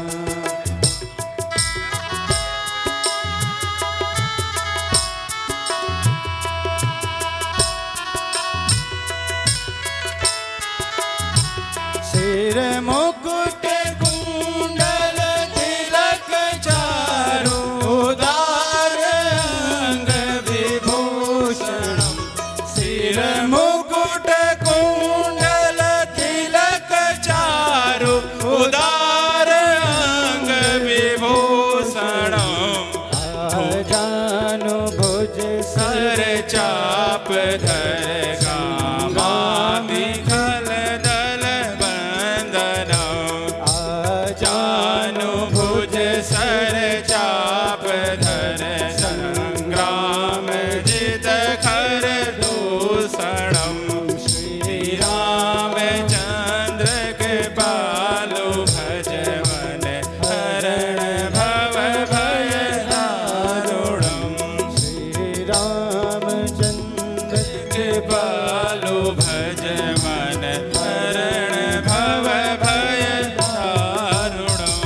सिर मुकुट कुंडल तिलक चारु उदार अंग विभूषणम सिर मुकुट कुंडल तिलक चारु उदार अंग विभूषणम जानु भुज सर चाप धर गामी खल दल बंदनम जानु भुज सर चाप धर संग्राम जित खर दूषणम श्री राम चंद्र के पालु भजवन हरण भव भय दारुणम श्री रामचंद्र के पालु भजवन हरण भव भय दारुणम।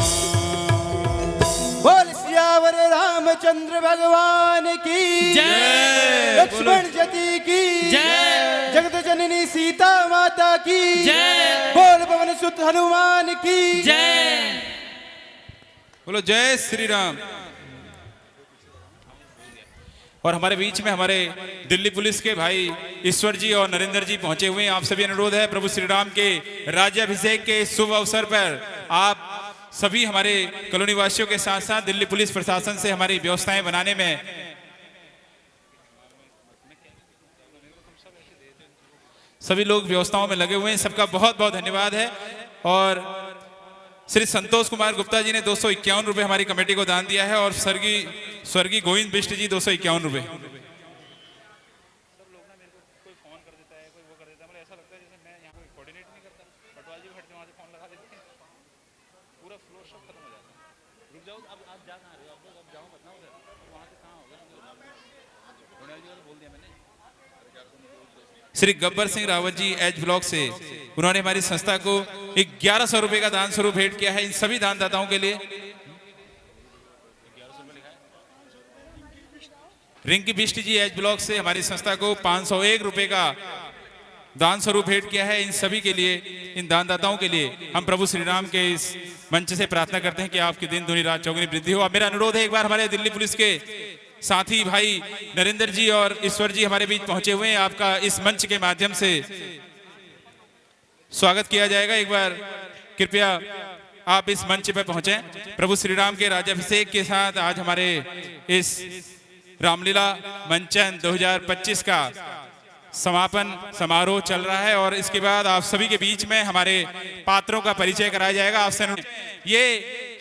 बोल सियावर रामचंद्र भगवान की जय। लक्ष्मण जति की जय। जगत जननी सीता माता की जय। बोल पवन सुत हनुमान की जय। बोलो जय श्री राम। और हमारे बीच में हमारे दिल्ली पुलिस के भाई ईश्वर जी और नरेंद्र जी पहुंचे हुए हैं। आप सभी अनुरोध है प्रभु श्री राम के राज्याभिषेक के शुभ अवसर पर आप सभी हमारे कॉलोनी वासियों के साथ साथ दिल्ली पुलिस प्रशासन से हमारी व्यवस्थाएं बनाने में सभी लोग व्यवस्थाओं में लगे हुए हैं। सबका बहुत बहुत धन्यवाद है। और श्री संतोष कुमार गुप्ता जी ने 251 रुपए हमारी कमेटी को दान दिया है और स्वर्गीय गोविंद बिष्ट जी 251 रुपए। श्री गब्बर सिंह रावत जी एच ब्लॉक से उन्होंने हमारी संस्था को 1100 रुपए का दान स्वरूप भेंट किया है। इन सभी दानदाताओं के लिए रिंकी बिष्ट जी एच ब्लॉक से हमारी संस्था को 501 रुपए का दान स्वरूप भेंट किया है। इन सभी के लिए, इन दानदाताओं के लिए हम प्रभु श्री राम के इस मंच से प्रार्थना करते हैं कि आपके दिन दूनी रात चौगुनी वृद्धि हो। अब मेरा अनुरोध है, एक बार हमारे दिल्ली पुलिस के साथी भाई नरेंद्र जी और ईश्वर जी हमारे बीच पहुंचे हुए हैं, आपका इस मंच के माध्यम से स्वागत किया जाएगा। एक बार कृपया आप इस मंच पर पहुंचे। प्रभु श्री राम के राज्याभिषेक के साथ आज हमारे इस रामलीला मंचन 2025 का समापन समारोह चल रहा है और इसके बाद आप सभी के बीच में हमारे पात्रों का परिचय कराया जाएगा। आपसे ये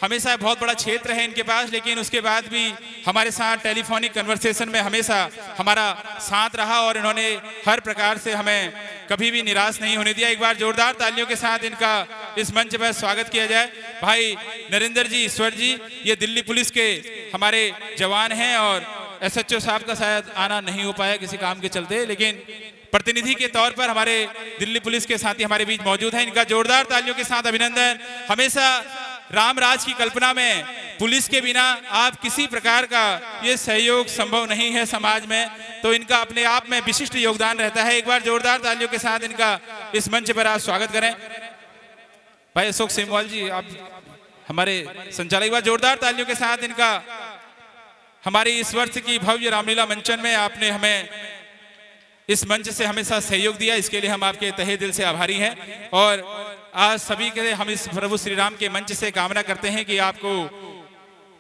हमेशा बहुत बड़ा क्षेत्र है इनके पास, लेकिन उसके बाद भी हमारे साथ टेलीफोनिक कन्वर्सेशन में हमेशा हमारा साथ रहा और इन्होंने हर प्रकार से हमें कभी भी निराश नहीं होने दिया। एक बार जोरदार तालियों के साथ इनका इस मंच पर स्वागत किया जाए। भाई नरेंद्र जी, ईश्वर जी, ये दिल्ली पुलिस के हमारे जवान हैं और SHO साहब का शायद आना नहीं हो पाया किसी काम के चलते, लेकिन प्रतिनिधि के तौर पर हमारे दिल्ली पुलिस के साथी हमारे बीच मौजूद हैं। इनका जोरदार तालियों के साथ अभिनंदन। हमेशा राम राज की कल्पना में पुलिस के बिना आप किसी प्रकार का ये सहयोग संभव नहीं है समाज में, तो इनका अपने आप में विशिष्ट योगदान रहता है। एक बार जोरदार तालियों के साथ इनका इस मंच पर आप स्वागत करें। भाई अशोक सेमवाल जी, आप हमारे संचालक, एक बार जोरदार तालियों के साथ इनका हमारी इस वर्ष की भव्य रामलीला मंचन में आपने हमें इस मंच से हमेशा सहयोग दिया, इसके लिए हम आपके तहे दिल से आभारी हैं। और आज सभी के लिए हम इस प्रभु श्री राम के मंच से कामना करते हैं कि आपको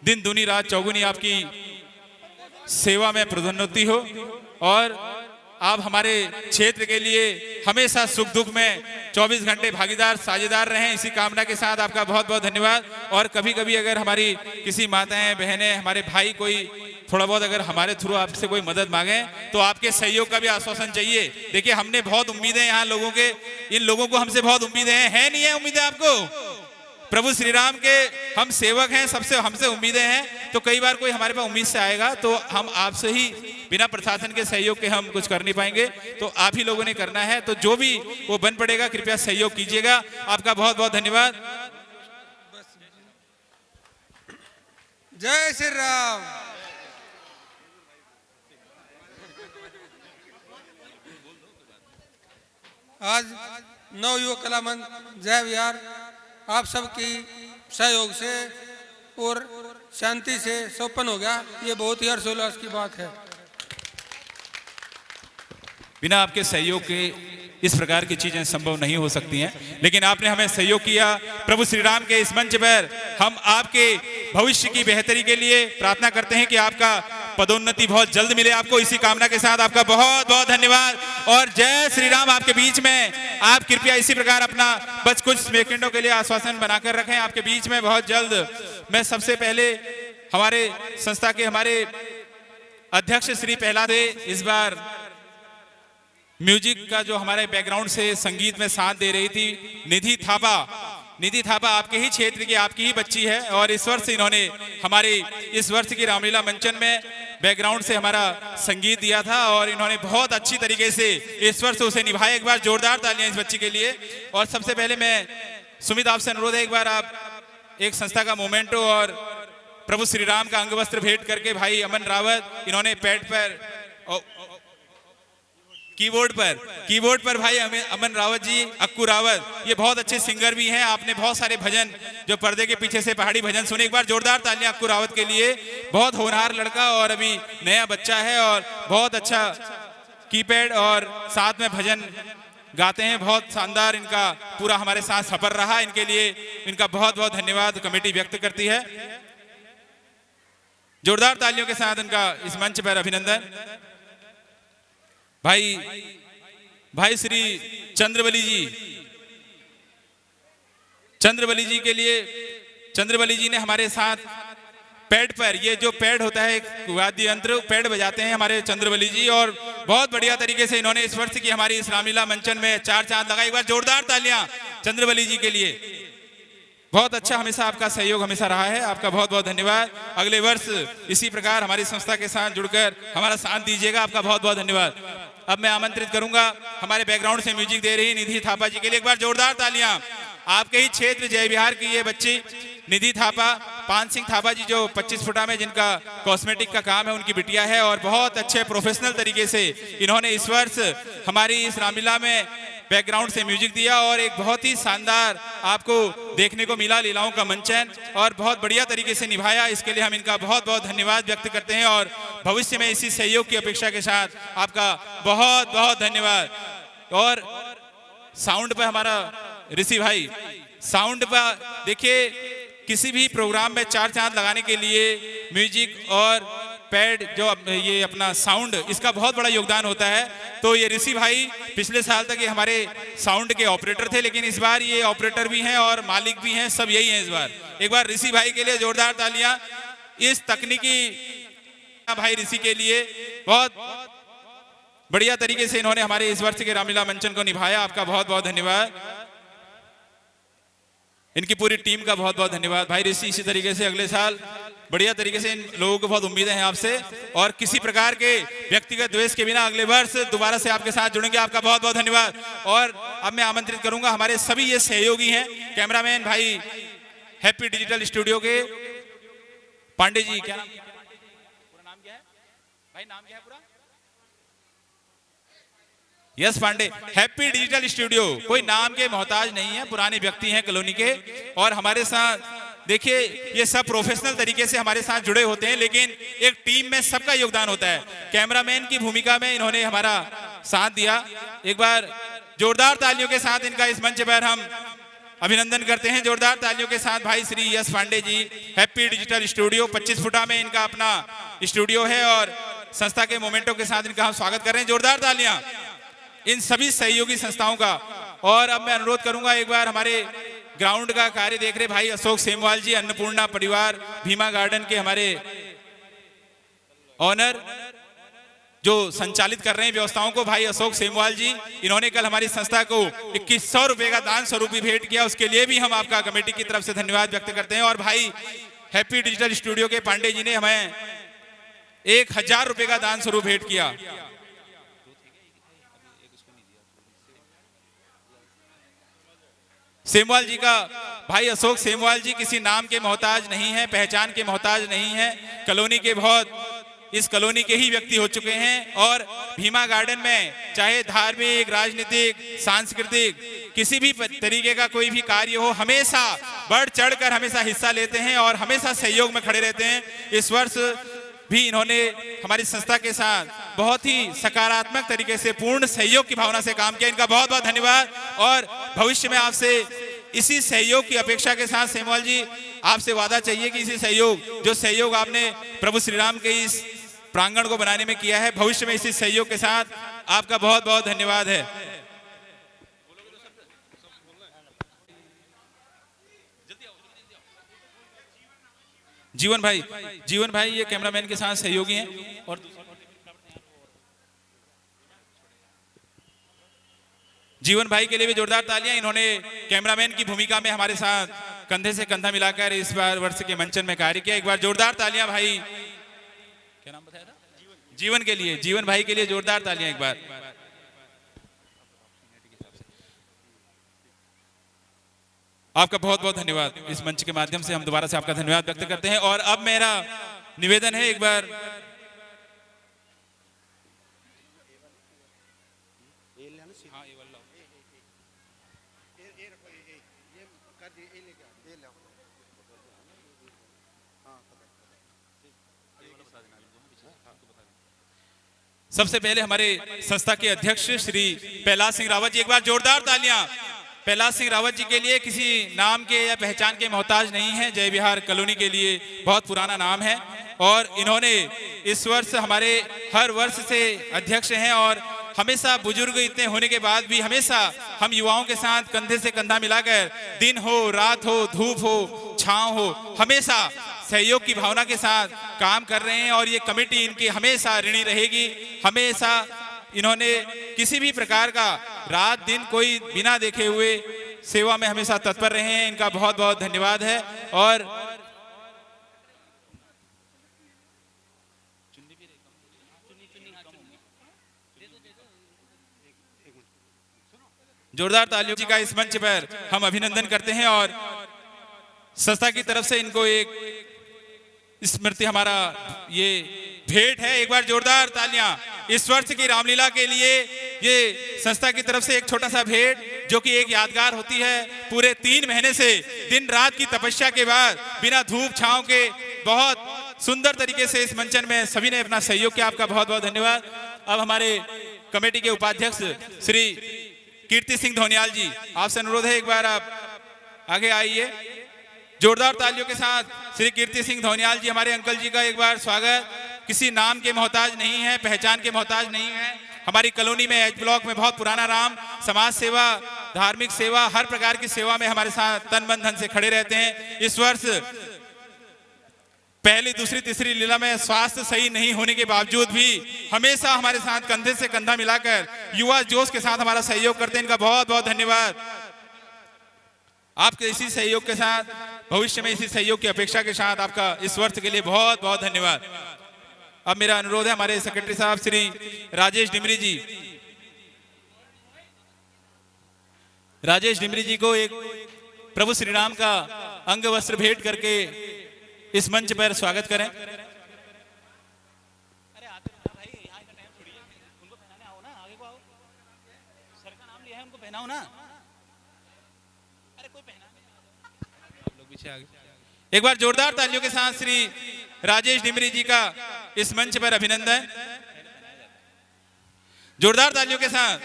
दिन दूनी रात चौगुनी आपकी सेवा में प्रोन्नति हो और आप हमारे क्षेत्र के लिए हमेशा सुख दुख में 24 घंटे भागीदार साझेदार रहें। इसी कामना के साथ आपका बहुत बहुत धन्यवाद। और कभी कभी अगर हमारी किसी माताएं, बहनें, हमारे भाई कोई थोड़ा बहुत अगर हमारे थ्रू आपसे कोई मदद मांगे तो आपके सहयोग का भी आश्वासन चाहिए। देखिए, हमने बहुत उम्मीदें यहाँ लोगों के, इन लोगों को हमसे बहुत उम्मीदें हैं, नहीं है उम्मीदें आपको? प्रभु श्री राम के हम सेवक हैं, सबसे हमसे उम्मीदें हैं, तो कई बार कोई हमारे पास उम्मीद से आएगा तो हम आपसे ही बिना प्रशासन के सहयोग के हम कुछ कर नहीं पाएंगे, तो आप ही लोगों ने करना है। तो जो भी वो बन पड़ेगा कृपया सहयोग कीजिएगा। आपका बहुत बहुत धन्यवाद। जय श्री राम। आज नवयुवक कला मंच जय विहार आप सबकी सहयोग से और शांति से संपन्न हो गया। ये बहुत ही हर्षोल्लास की बात है। बिना आपके सहयोग के इस प्रकार की चीजें संभव नहीं हो सकती हैं, लेकिन आपने हमें सहयोग किया। प्रभु श्री राम के इस मंच पर हम आपके भविष्य की बेहतरी के लिए प्रार्थना करते हैं कि आपका पदोन्नति बहुत जल्द मिले आपको। इसी कामना के साथ आपका बहुत बहुत धन्यवाद और जय श्री राम। आपके बीच में आप कृपया इसी प्रकार अपना बस कुछ सेकंडों के लिए आश्वासन बनाकर रखें। आपके बीच में बहुत जल्द मैं सबसे पहले हमारे संस्था के हमारे अध्यक्ष श्री पहला दे, इस बार म्यूजिक का जो हमारे बैकग्राउंड से संगीत में साथ दे रही थी, निधि थापा। निधि थापा आपके ही क्षेत्र की, आपकी ही बच्ची है और इस वर्ष इन्होंने हमारी इस वर्ष की रामलीला मंचन में बैकग्राउंड से हमारा संगीत दिया था और इन्होंने बहुत अच्छी तरीके से इस वर्ष उसे निभाया। एक बार जोरदार तालियां इस बच्ची के लिए। और सबसे पहले मैं सुमित आपसे अनुरोध है, एक बार आप एक संस्था का मोमेंटो और प्रभु श्री राम का अंग वस्त्र भेंट करके भाई अमन रावत, इन्होंने पैड पर कीबोर्ड पर भाई अमन रावत जी, अक्कू रावत, ये बहुत अच्छे सिंगर भी हैं। आपने बहुत सारे भजन जो पर्दे के पीछे से पहाड़ी भजन सुने। एक बार जोरदार तालियां अक्कू रावत के लिए। बहुत होनहार लड़का और अभी नया बच्चा है और बहुत अच्छा कीपैड और साथ में भजन गाते हैं। बहुत शानदार इनका पूरा हमारे साथ सफर रहा। इनके लिए इनका बहुत बहुत धन्यवाद कमेटी व्यक्त करती है। जोरदार तालियों के साथ इनका इस मंच पर अभिनंदन। भाई श्री चंद्रबली जी के लिए, चंद्रबली जी ने हमारे साथ पैड पर, ये जो पैड होता है एक वाद्य यंत्र, पैड बजाते हैं हमारे चंद्रबली जी और बहुत बढ़िया तरीके से इन्होंने इस वर्ष की हमारी इस रामलीला मंचन में 4 चांद लगाए। एक बार जोरदार तालियां चंद्रबली जी के लिए। बहुत अच्छा हमेशा आपका सहयोग हमेशा रहा है, आपका बहुत बहुत धन्यवाद। अगले वर्ष इसी प्रकार हमारी संस्था के साथ जुड़कर हमारा साथ दीजिएगा, आपका बहुत बहुत धन्यवाद। अब मैं आमंत्रित करूंगा हमारे बैकग्राउंड से म्यूजिक दे रही निधि थापा जी के लिए। एक बार जोरदार तालियां। आपके ही क्षेत्र जय विहार की ये बच्ची निधि थापा पान सिंह थापा जी जो 25 फुटा में जिनका कॉस्मेटिक का काम है, उनकी बिटिया है और बहुत अच्छे प्रोफेशनल तरीके से इन्होंने इस वर्ष हमारी इस रामलीला में बैकग्राउंड से म्यूजिक दिया और एक बहुत ही शानदार आपको देखने को मिला लीलाओं का मंचन और बहुत बढ़िया तरीके से निभाया। इसके लिए हम इनका बहुत बहुत धन्यवाद व्यक्त करते हैं और भविष्य में इसी सहयोग की अपेक्षा के साथ आपका बहुत बहुत धन्यवाद। और साउंड पे हमारा ऋषि भाई, साउंड पर देखिए किसी भी प्रोग्राम में 4 चांद लगाने के लिए म्यूजिक और पैड जो ये अपना साउंड, इसका बहुत बड़ा योगदान होता है। तो ये ऋषि भाई पिछले साल तक ये हमारे साउंड के ऑपरेटर थे, लेकिन इस बार ये ऑपरेटर भी हैं और मालिक भी हैं, सब यही हैं इस बार। एक बार ऋषि भाई के लिए जोरदार तालियां। इस तकनीकी भाई ऋषि के लिए बहुत बढ़िया तरीके से इन्होंने हमारे इस वर्ष के रामलीला मंचन को निभाया। आपका बहुत बहुत धन्यवाद। इनकी पूरी टीम का बहुत बहुत धन्यवाद। भाई ऋषि इसी तरीके से अगले साल बढ़िया तरीके से, इन लोगों को बहुत उम्मीदें हैं आपसे और किसी प्रकार के व्यक्तिगत द्वेष के बिना अगले वर्ष दोबारा से आपके साथ जुड़ेंगे। आपका बहुत बहुत धन्यवाद। और अब मैं आमंत्रित करूंगा हमारे सभी ये सहयोगी हैं, कैमरामैन भाई हैप्पी डिजिटल स्टूडियो के पांडे जी, क्या पूरा नाम क्या है भाई, नाम क्या है पूरा? Yash Pandey. Happy digital studio कोई नाम के मोहताज नहीं है, पुराने व्यक्ति हैं कॉलोनी के और हमारे साथ देखिए ये सब प्रोफेशनल तरीके से हमारे साथ जुड़े होते हैं, लेकिन एक टीम में सबका योगदान होता है। कैमरामैन की भूमिका में इन्होंने हमारा साथ दिया। एक बार जोरदार तालियों के साथ इनका इस मंच पर हम अभिनंदन करते हैं। जोरदार तालियों के साथ भाई श्री यश Pandey ji, happy digital studio 25 फुटा में इनका अपना स्टूडियो है और संस्था के मोमेंटों के साथ इनका हम स्वागत कर रहे हैं। जोरदार तालियां इन सभी सहयोगी संस्थाओं का। और अब मैं अनुरोध करूंगा एक बार हमारे ग्राउंड का कार्य देख रहे भाई अशोक सेमवाल जी, अन्नपूर्णा परिवार भीमा गार्डन के हमारे ऑनर जो संचालित कर रहे हैं व्यवस्थाओं को, भाई अशोक सेमवाल जी, इन्होंने कल हमारी संस्था को 2100 रुपए का दान स्वरूप भी भेंट किया। उसके लिए भी हम आपका कमेटी की तरफ से धन्यवाद व्यक्त करते हैं। और भाई हैप्पी डिजिटल स्टूडियो के पांडे जी ने हमें 1000 रुपए का दान स्वरूप भेंट किया। सेमवाल जी का, भाई अशोक सेमवाल जी किसी नाम के मोहताज नहीं है, पहचान के मोहताज नहीं है, कॉलोनी के बहुत इस कॉलोनी के ही व्यक्ति हो चुके हैं और भीमा गार्डन में चाहे धार्मिक, राजनीतिक, सांस्कृतिक किसी भी तरीके का कोई भी कार्य हो, हमेशा बढ़ चढ़कर हमेशा हिस्सा लेते हैं और हमेशा सहयोग में खड़े रहते हैं। इस वर्ष भी इन्होंने हमारी संस्था के साथ बहुत ही सकारात्मक तरीके से पूर्ण सहयोग की भावना से काम किया। इनका बहुत बहुत धन्यवाद। और भविष्य में आपसे इसी सहयोग की अपेक्षा के साथ सेमवाल जी आपसे वादा चाहिए कि इसी सहयोग, जो सहयोग आपने प्रभु श्री राम के इस प्रांगण को बनाने में किया है, भविष्य में इसी सहयोग के साथ आपका बहुत बहुत धन्यवाद है। जीवन भाई ये कैमरामैन के साथ सहयोगी हैं और जीवन भाई के लिए भी जोरदार तालियां। इन्होंने कैमरामैन की भूमिका में हमारे साथ कंधे से कंधा मिलाकर इस बार वर्ष के मंचन में कार्य किया। एक बार जोरदार तालियां भाई, क्या नाम बताया था? जीवन के लिए, जीवन भाई के लिए जोरदार तालियां एक बार। आपका बहुत बहुत धन्यवाद। इस मंच के माध्यम से हम दोबारा से आपका धन्यवाद व्यक्त करते हैं। और अब मेरा निवेदन है एक बार सबसे पहले हमारे संस्था के अध्यक्ष श्री कैलाश सिंह रावत जी, एक बार जोरदार तालियां। कैलाश सिंह रावत जी के लिए किसी नाम के या पहचान के मोहताज नहीं है, जय विहार कॉलोनी के लिए बहुत पुराना नाम है और इन्होंने इस वर्ष हमारे हर वर्ष से अध्यक्ष हैं और हमेशा बुजुर्ग इतने होने के बाद भी हमेशा हम युवाओं के साथ कंधे से कंधा मिलाकर दिन हो, रात हो, धूप हो, छांव हो, हमेशा सहयोग की भावना के साथ काम कर रहे हैं और ये कमेटी इनकी हमेशा ऋणी रहेगी। हमेशा इन्होंने किसी भी प्रकार का रात दिन कोई बिना देखे हुए सेवा में हमेशा तत्पर रहे हैं। इनका बहुत बहुत धन्यवाद है। और जोरदार तालियों जी का इस मंच पर हम अभिनंदन करते हैं और संस्था की तरफ से इनको एक स्मृति हमारा ये भेंट है। एक बार जोरदार तालियां इस वर्ष की रामलीला के लिए। ये संस्था की तरफ से एक छोटा सा भेंट जो कि एक यादगार होती है। पूरे 3 महीने से दिन रात की तपस्या के बाद बिना धूप छांव के बहुत सुंदर तरीके से इस मंचन में सभी ने अपना सहयोग किया। आपका बहुत बहुत धन्यवाद। अब हमारे कमेटी के उपाध्यक्ष श्री कीर्ति सिंह धोनियाल जी, आपसे अनुरोध है एक बार आप आगे आइए। जोरदार तालियों के साथ श्री कीर्ति सिंह धोनियाल जी, हमारे अंकल जी का एक बार स्वागत। किसी नाम के मोहताज नहीं है, पहचान के मोहताज नहीं है। हमारी कॉलोनी में एच ब्लॉक में बहुत पुराना नाम, समाज सेवा, धार्मिक सेवा, हर प्रकार की सेवा में हमारे साथ तन मन धन से खड़े रहते हैं। इस वर्ष पहली दूसरी तीसरी लीला में स्वास्थ्य सही नहीं होने के बावजूद भी हमेशा हमारे साथ कंधे से कंधा मिलाकर युवा जोश के साथ हमारा सहयोग करते हैं। इनका बहुत बहुत धन्यवाद। आपके इसी सहयोग के साथ, भविष्य में इसी सहयोग की अपेक्षा के साथ आपका इस वर्ष के लिए बहुत बहुत धन्यवाद। अब मेरा अनुरोध है हमारे सेक्रेटरी साहब श्री राजेश डिमरी जी, राजेश डिमरी जी को एक प्रभु श्री राम का अंग वस्त्र भेंट करके इस मंच पर स्वागत करें। पहनाओ ना, अरे कोई पहना, लोग पीछे आ गए। एक बार जोरदार तालियों के साथ श्री राजेश डिमरी जी का इस मंच पर अभिनंदन। जोरदार तालियों के साथ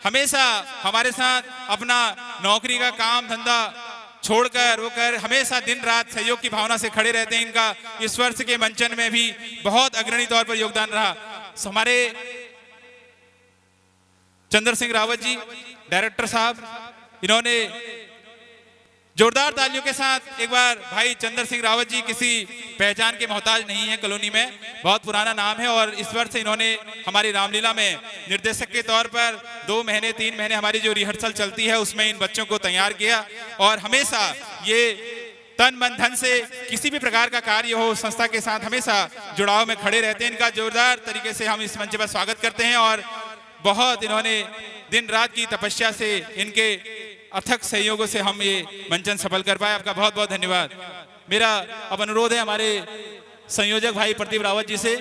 हमेशा हमारे साथ अपना नौकरी का काम धंधा छोड़कर वो कर हमेशा दिन रात सहयोग की भावना से खड़े रहते हैं। इनका इस वर्ष के मंचन में भी बहुत अग्रणी तौर पर योगदान रहा। हमारे चंद्र सिंह रावत जी डायरेक्टर साहब, इन्होंने जोरदार तालियों के साथ एक बार भाई चंद्र सिंह रावत जी किसी पहचान के मोहताज नहीं है, कॉलोनी में बहुत पुराना नाम है और इस वर्ष इन्होंने हमारी रामलीला में निर्देशक के तौर पर 2 महीने 3 महीने हमारी जो रिहर्सल चलती है उसमें इन बच्चों को तैयार किया और हमेशा ये तन मन धन से किसी भी प्रकार का कार्य हो संस्था के साथ हमेशा जुड़ाव में खड़े रहते हैं। इनका जोरदार तरीके से हम इस मंच पर स्वागत करते हैं और बहुत इन्होंने दिन रात की तपस्या से, इनके अथक सहयोगों से हम ये मंचन सफल कर पाए। आपका बहुत बहुत धन्यवाद। मेरा अब अनुरोध है हमारे संयोजक भाई प्रदीप रावत जी से।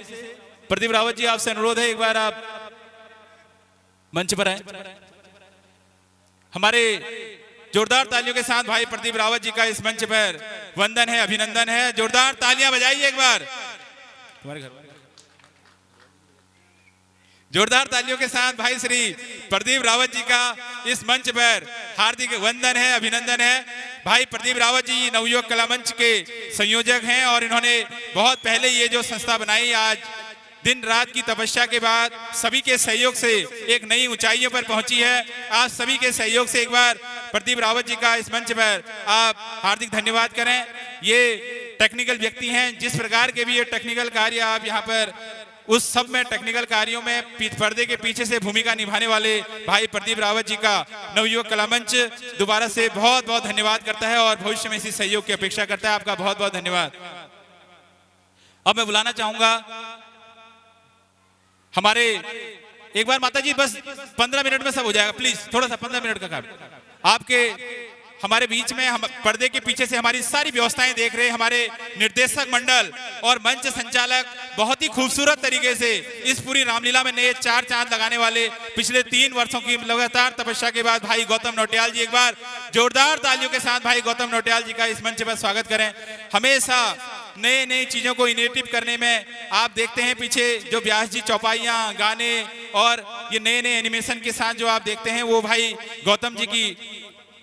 प्रदीप रावत जी, आपसे अनुरोध है एक बार आप मंच पर आए। हमारे जोरदार तालियों के साथ भाई प्रदीप रावत जी का इस मंच पर वंदन है, अभिनंदन है। जोरदार तालियां बजाइए एक बार तुम्हारे घर। जोरदार तालियों के साथ भाई श्री प्रदीप रावत जी का इस मंच पर हार्दिक वंदन है, अभिनंदन है। भाई प्रदीप रावत जी नवयुवक कला मंच के संयोजक हैं और इन्होंने बहुत पहले ये जो संस्था बनाई, आज दिन रात की तपस्या के बाद सभी के सहयोग से एक नई ऊंचाइयों पर पहुंची है। आज सभी के सहयोग से एक बार प्रदीप रावत जी का इस मंच पर आप हार्दिक धन्यवाद करें। ये टेक्निकल व्यक्ति हैं, जिस प्रकार के भी ये टेक्निकल कार्य आप यहाँ पर उस सब में टेक्निकल कार्यों में पर्दे के पीछे से भूमिका निभाने वाले भाई प्रदीप रावत जी का नवयुवक कला मंच दोबारा से बहुत बहुत धन्यवाद करता है और भविष्य में इसी सहयोग की अपेक्षा करता है। आपका बहुत बहुत धन्यवाद। अब मैं बुलाना चाहूंगा हमारे, एक बार माता जी बस 15 मिनट में सब हो जाएगा, प्लीज थोड़ा सा 15 मिनट का काम। आपके हमारे बीच में हम पर्दे के पीछे से हमारी सारी व्यवस्थाएं देख रहे हैं हमारे निर्देशक मंडल और मंच संचालक बहुत ही खूबसूरत तरीके से इस पूरी रामलीला में नए 4 चांद लगाने वाले पिछले 3 वर्षों की लगातार तपस्या के बाद भाई गौतम नौटियाल जी, एक बार जोरदार तालियों के साथ भाई गौतम नौटियाल जी का इस मंच पर स्वागत करें। हमेशा नए नई चीजों को इनिशिएटिव करने में आप देखते हैं पीछे जो व्यास जी चौपाइयाँ, गाने और ये नए नए एनिमेशन के साथ जो आप देखते हैं वो भाई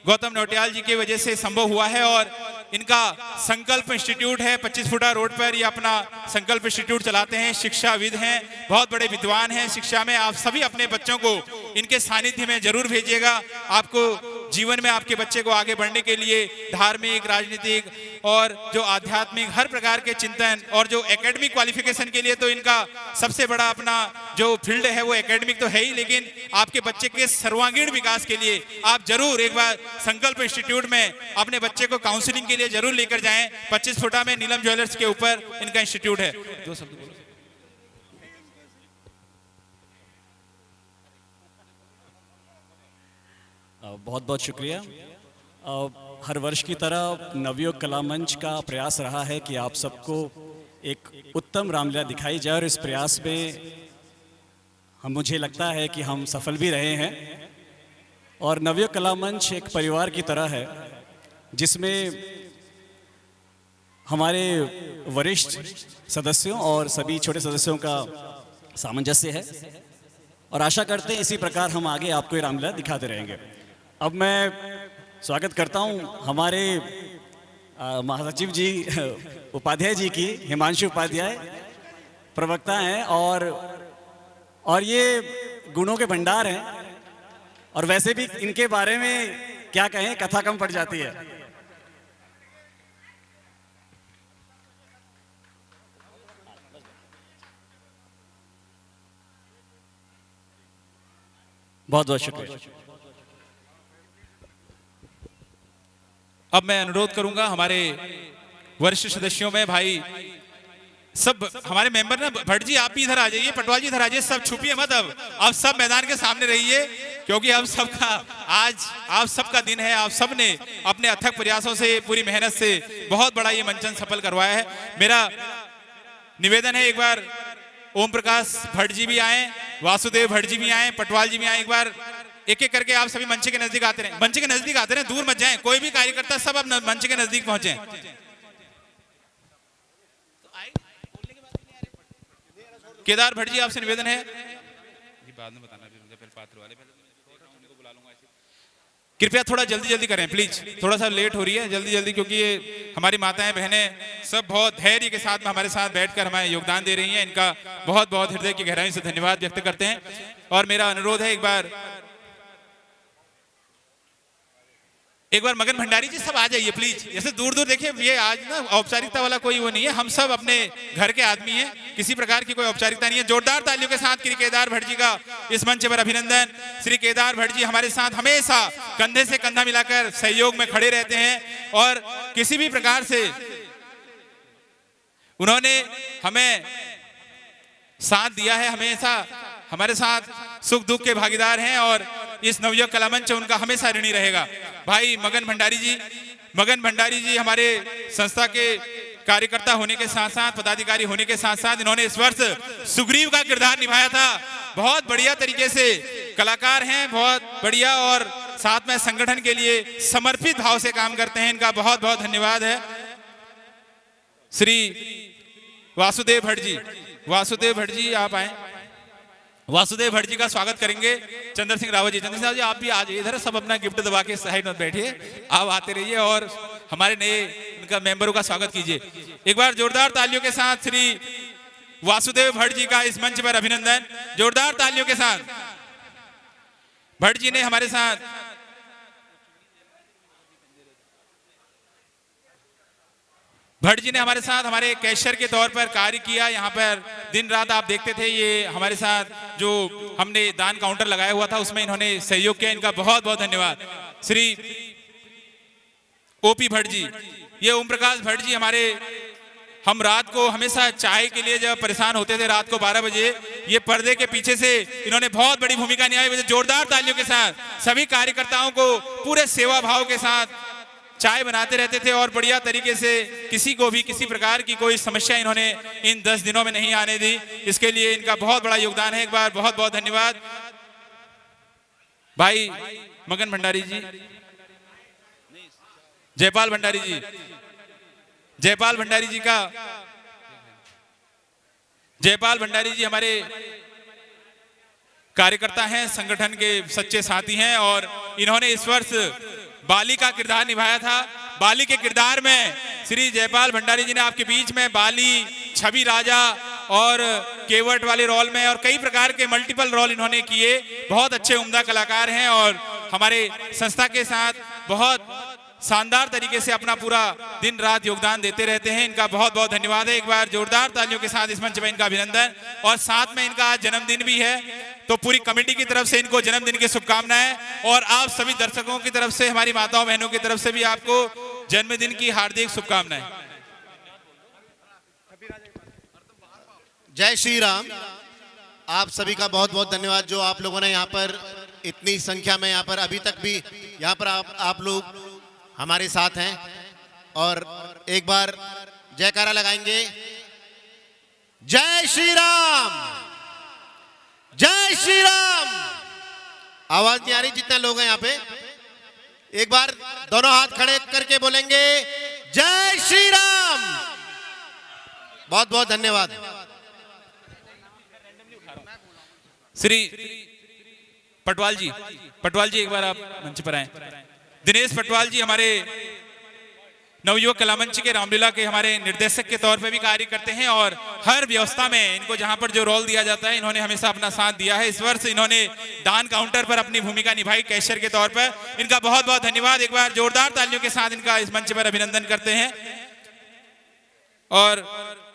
गौतम नौटियाल जी की वजह से संभव हुआ है। और इनका संकल्प इंस्टीट्यूट है 25 फुटा रोड पर, ये अपना संकल्प इंस्टीट्यूट चलाते हैं, शिक्षाविद हैं, बहुत बड़े विद्वान हैं शिक्षा में। आप सभी अपने बच्चों को इनके सानिध्य में जरूर भेजिएगा। आपको जीवन में आपके बच्चे को आगे बढ़ने के लिए धार्मिक, राजनीतिक और जो आध्यात्मिक हर प्रकार के चिंतन और जो एकेडमिक क्वालिफिकेशन के लिए तो इनका सबसे बड़ा अपना जो फील्ड है वो एकेडमिक तो है ही, लेकिन आपके बच्चे के सर्वांगीण विकास के लिए आप जरूर एक बार संकल्प इंस्टीट्यूट में अपने बच्चे को काउंसलिंग के लिए जरूर लेकर जाएं। 25 फुटा में नीलम ज्वेलर्स के ऊपर इनका इंस्टीट्यूट है। दो शब्द बोलो। बहुत बहुत शुक्रिया। हर वर्ष की तरह नवयुवक कला मंच का प्रयास रहा है कि आप सबको एक उत्तम रामलीला दिखाई जाए और इस प्रयास में मुझे लगता है कि हम सफल भी रहे हैं। और नवयुग कला मंच एक परिवार की तरह है जिसमें हमारे वरिष्ठ सदस्यों और सभी छोटे सदस्यों का सामंजस्य है और आशा करते हैं इसी प्रकार हम आगे आपको ये रामलीला दिखाते रहेंगे। अब मैं स्वागत करता हूं हमारे महासचिव जी उपाध्याय जी की, हिमांशु उपाध्याय प्रवक्ता हैं और ये गुणों के भंडार हैं और वैसे भी इनके बारे में क्या कहें, कथा कम पड़ जाती है। बहुत बहुत शुक्रिया। अब मैं अनुरोध करूंगा हमारे वरिष्ठ सदस्यों में, भाई सब हमारे मेंबर ना, भट्ट जी आप भी इधर आ जाइए, पटवाल जी इधर आ जाइए, सब छुपिए मत। अब सब मैदान के सामने रहिए क्योंकि अब सबका आज आप सबका दिन है। आप सब ने अपने अथक प्रयासों से, पूरी मेहनत से बहुत बड़ा ये मंचन सफल करवाया है। मेरा निवेदन है एक बार ओम प्रकाश भट्ट जी भी आए, वासुदेव भट्ट जी भी आए, पटवाल जी भी आए, एक बार एक एक करके आप सभी मंच के नजदीक आते रहे, मंच के नजदीक आते रहे, दूर मत जाएं। कोई भी कार्यकर्ता सब अब मंच के नजदीक पहुंचे। केदार भट्ट जी आपसे निवेदन है, बाद में बताना फिर पात्र वाले उनको बुला लूंगा। कृपया थोड़ा जल्दी जल्दी करें प्लीज, थोड़ा सा लेट हो रही है, जल्दी जल्दी, क्योंकि ये हमारी माताएं बहनें सब बहुत धैर्य के साथ में हमारे साथ बैठकर हमें योगदान दे रही हैं। इनका बहुत बहुत हृदय की गहराई से धन्यवाद व्यक्त करते हैं। और मेरा अनुरोध है एक बार मगन भंडारी जी सब आ जाइए प्लीज। जैसे दूर दूर देखिए, ये आज ना औपचारिकता वाला कोई वो नहीं है, हम सब अपने घर के आदमी हैं, किसी प्रकार की कोई औपचारिकता नहीं है। जोरदार तालियों के साथ श्री केदार भट्ट जी का इस मंच पर अभिनंदन। श्री केदार भट्ट जी हमारे साथ हमेशा कंधे से कंधा मिलाकर सहयोग में खड़े रहते हैं और किसी भी प्रकार से उन्होंने हमें साथ दिया है, हमेशा हमारे साथ सुख दुख के भागीदार हैं और इस नवयुग कला मंच उनका हमेशा ऋणी रहेगा। भाई मगन भंडारी जी हमारे संस्था के कार्यकर्ता होने के साथ साथ, पदाधिकारी होने के साथ साथ, इन्होंने इस वर्ष सुग्रीव का किरदार निभाया था। बहुत बढ़िया तरीके से कलाकार हैं, बहुत बढ़िया, और साथ में संगठन के लिए समर्पित भाव से काम करते हैं। इनका बहुत बहुत धन्यवाद है। श्री वासुदेव भट्ट जी आप आए, वासुदेव भट्ट जी का स्वागत करेंगे। चंद्र सिंह रावत जी आप भी आ जाइए इधर, सब अपना गिफ्ट दबा के साइड में बैठिए, आप आते रहिए और हमारे नए उनका मेंबरों का स्वागत कीजिए। एक बार जोरदार तालियों के साथ श्री वासुदेव भट्ट जी का इस मंच पर अभिनंदन, जोरदार तालियों के साथ। भट्ट जी ने हमारे साथ हमारे कैशियर के तौर पर कार्य किया। यहाँ पर दिन रात आप देखते थे, ये हमारे साथ जो हमने दान काउंटर लगाया हुआ था उसमें इन्होंने सहयोग किया, इनका बहुत बहुत धन्यवाद। श्री ओपी भट्ट जी, ये ओम प्रकाश भट्ट जी हमारे, हम रात को हमेशा चाय के लिए जब परेशान होते थे रात को 12 बजे, ये पर्दे के पीछे से इन्होंने बहुत बड़ी भूमिका निभाई। जोरदार तालियों के साथ सभी कार्यकर्ताओं को पूरे सेवा भाव के साथ चाय बनाते रहते थे और बढ़िया तरीके से किसी को भी किसी प्रकार की कोई समस्या इन्होंने इन 10 दिनों में नहीं आने दी। इसके लिए इनका बहुत बड़ा योगदान है, एक बार बहुत बहुत धन्यवाद। भाई मगन भंडारी जी, जयपाल भंडारी जी हमारे कार्यकर्ता हैं, संगठन के सच्चे साथी हैं और इन्होंने इस वर्ष बाली का किरदार निभाया था। बाली के किरदार में श्री जयपाल भंडारी जी ने आपके बीच में बाली, छवि राजा और केवट वाले रोल में और कई प्रकार के मल्टीपल रोल इन्होंने किए। बहुत अच्छे उम्दा कलाकार हैं और हमारे संस्था के साथ बहुत शानदार तरीके से अपना पूरा दिन रात योगदान देते रहते हैं। इनका बहुत बहुत धन्यवाद है। एक बार जोरदार तालियों के साथ इस मंच में इनका अभिनंदन। और साथ में इनका आज जन्मदिन भी है, तो पूरी कमेटी की तरफ से इनको जन्मदिन की शुभकामनाएं और आप सभी दर्शकों की तरफ से, हमारी माताओं बहनों की तरफ से भी आपको जन्मदिन की हार्दिक शुभकामनाएं। जय श्री राम। आप सभी का बहुत बहुत धन्यवाद जो आप लोगों ने यहाँ पर इतनी संख्या में यहाँ पर अभी तक भी यहाँ पर आप लोग हमारे साथ हैं। और एक बार जयकारा लगाएंगे जय श्री राम, जय श्री राम। आवाज नहीं आ रही? जितने लोग हैं यहाँ पे एक बार दोनों हाथ खड़े करके बोलेंगे जय श्री राम। बहुत बहुत धन्यवाद। श्री पटवाल जी, पटवाल जी एक बार आप मंच पर आए। दिनेश पटवाल जी हमारे नवयुवक कला मंच के रामलीला के हमारे निर्देशक के तौर पे भी कार्य करते हैं और हर व्यवस्था में इनको जहां पर जो रोल दिया जाता है इन्होंने हमेशा अपना साथ दिया है। इस वर्ष इन्होंने दान काउंटर पर अपनी भूमिका निभाई कैशियर के तौर पर। इनका बहुत बहुत धन्यवाद। एक बार जोरदार तालियों के साथ इनका इस मंच पर अभिनंदन करते हैं और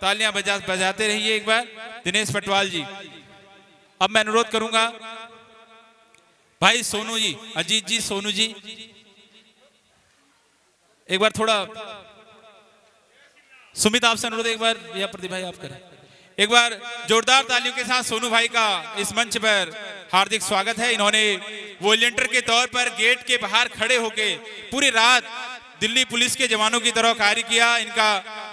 तालियां बजाते रहिए एक बार दिनेश पटवाल जी। अब मैं अनुरोध करूंगा भाई सोनू जी, अजीत जी, सोनू जी एक बार थोड़ा, सुमित आपसे अनुरोध एक बार, या प्रतिभा आप करें एक बार जोरदार तालियों के साथ सोनू भाई का इस मंच पर हार्दिक स्वागत है। इन्होंने वॉलंटियर के तौर पर गेट के बाहर खड़े होकर पूरी रात दिल्ली पुलिस के जवानों की तरह कार्य किया। इनका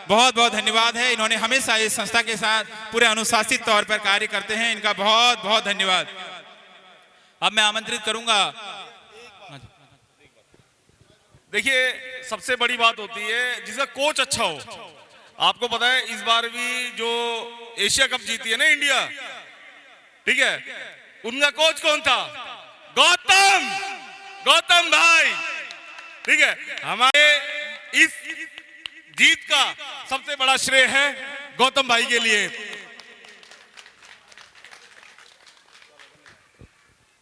बहुत बहुत धन्यवाद है। इन्होंने हमेशा इस संस्था के साथ पूरे अनुशासित तौर पर कार्य करते हैं। इनका बहुत बहुत धन्यवाद। अब मैं आमंत्रित करूंगा। देखिए सबसे बड़ी बात होती है जिसका कोच अच्छा हो। आपको पता है इस बार भी जो एशिया कप जीती है ना इंडिया, ठीक है, उनका कोच कौन था? गौतम, गौतम भाई, ठीक है। हमारे इस जीत का सबसे बड़ा श्रेय है गौतम भाई के लिए।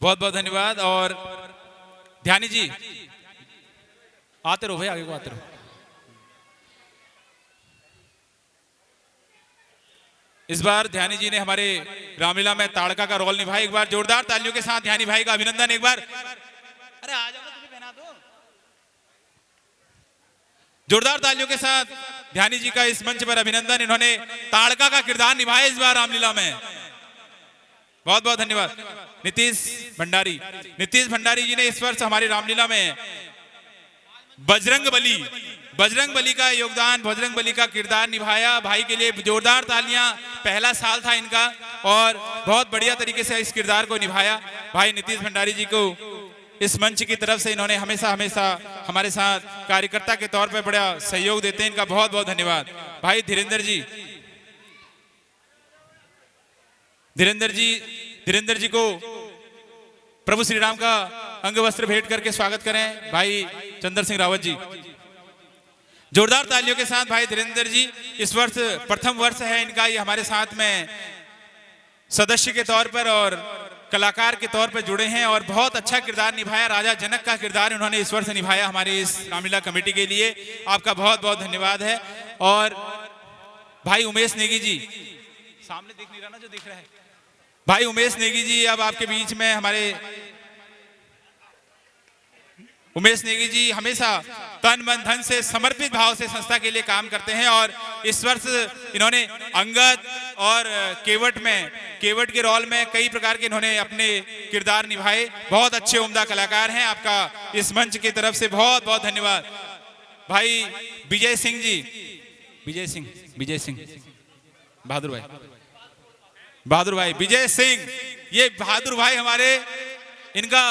बहुत बहुत धन्यवाद। और ध्यानी जी आते रहो भाई, आगे को आते रहो। इस बार ध्यानी जी ने हमारे रामलीला में ताड़का का रोल निभाया। एक बार जोरदार तालियों के साथ ध्यानी भाई का अभिनंदन एक बार। अरे आ जाओ, तुम्हें पहना दो। जोरदार तालियों के साथ ध्यानी जी का इस मंच पर अभिनंदन। इन्होंने ताड़का का किरदार निभाया इस बार रामलीला में। बहुत बहुत धन्यवाद। नीतीश भंडारी, नीतीश भंडारी जी ने इस वर्ष हमारी रामलीला में बजरंग बली का योगदान, बजरंग बली का किरदार निभाया। भाई के लिए जोरदार तालियां। पहला साल था इनका और बहुत बढ़िया तरीके से इस किरदार को निभाया। भाई नीतीश भंडारी जी को इस मंच की तरफ से इन्होंने हमेशा हमेशा हमारे साथ कार्यकर्ता के तौर पर बड़ा सहयोग देते हैं। इनका बहुत बहुत धन्यवाद। भाई धीरेन्द्र जी को प्रभु श्री राम का अंग वस्त्र भेंट करके स्वागत करें भाई चंद्र सिंह रावत जी। जोरदार तालियों के साथ भाई धीरेन्द्र जी, इस वर्ष प्रथम वर्ष है इनका ये हमारे साथ में सदस्य के तौर पर और कलाकार के तौर पर जुड़े हैं और बहुत अच्छा किरदार निभाया। राजा जनक का किरदार इन्होंने इस वर्ष निभाया हमारी इस रामलीला कमेटी के लिए। आपका बहुत बहुत धन्यवाद है। और भाई उमेश नेगी जी, सामने दिख नहीं रहा ना, जो दिख रहा है भाई उमेश नेगी जी, अब आपके बीच में हमारे उमेश नेगी जी हमेशा तन मन धन से समर्पित भाव से संस्था के लिए काम करते हैं और इस वर्ष इन्होंने अंगद और केवट के रोल में कई प्रकार के इन्होंने अपने किरदार निभाए। बहुत अच्छे उम्दा कलाकार हैं। आपका इस मंच की तरफ से बहुत बहुत धन्यवाद। भाई विजय सिंह जी, विजय सिंह बहादुर भाई विजय सिंह, ये बहादुर भाई हमारे, इनका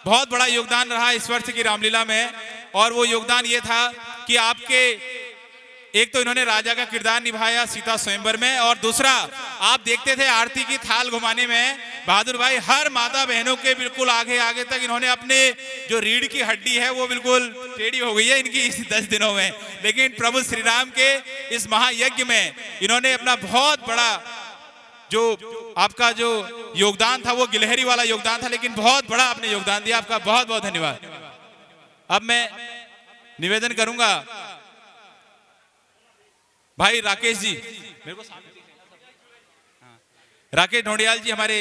बहुत बड़ा योगदान रहा इस वर्ष की रामलीला में। और वो योगदान ये था कि आपके एक तो इन्होंने राजा का किरदार निभाया सीता स्वयंवर में, और दूसरा आप देखते थे आरती की थाल घुमाने में बहादुर भाई हर माता बहनों के बिल्कुल आगे आगे तक इन्होंने अपने जो रीढ़ की हड्डी है वो बिल्कुल टेढ़ी हो गई है इनकी इस 10 दिनों में, लेकिन प्रभु श्री राम के इस महायज्ञ में इन्होंने अपना बहुत बड़ा जो आपका जो योगदान था वो गिलहरी वाला योगदान था, लेकिन बहुत बड़ा आपने योगदान दिया। आपका बहुत बहुत धन्यवाद। अब मैं निवेदन करूंगा भाई राकेश जी, मेरे को सामने राकेश ढोंडियाल जी हमारे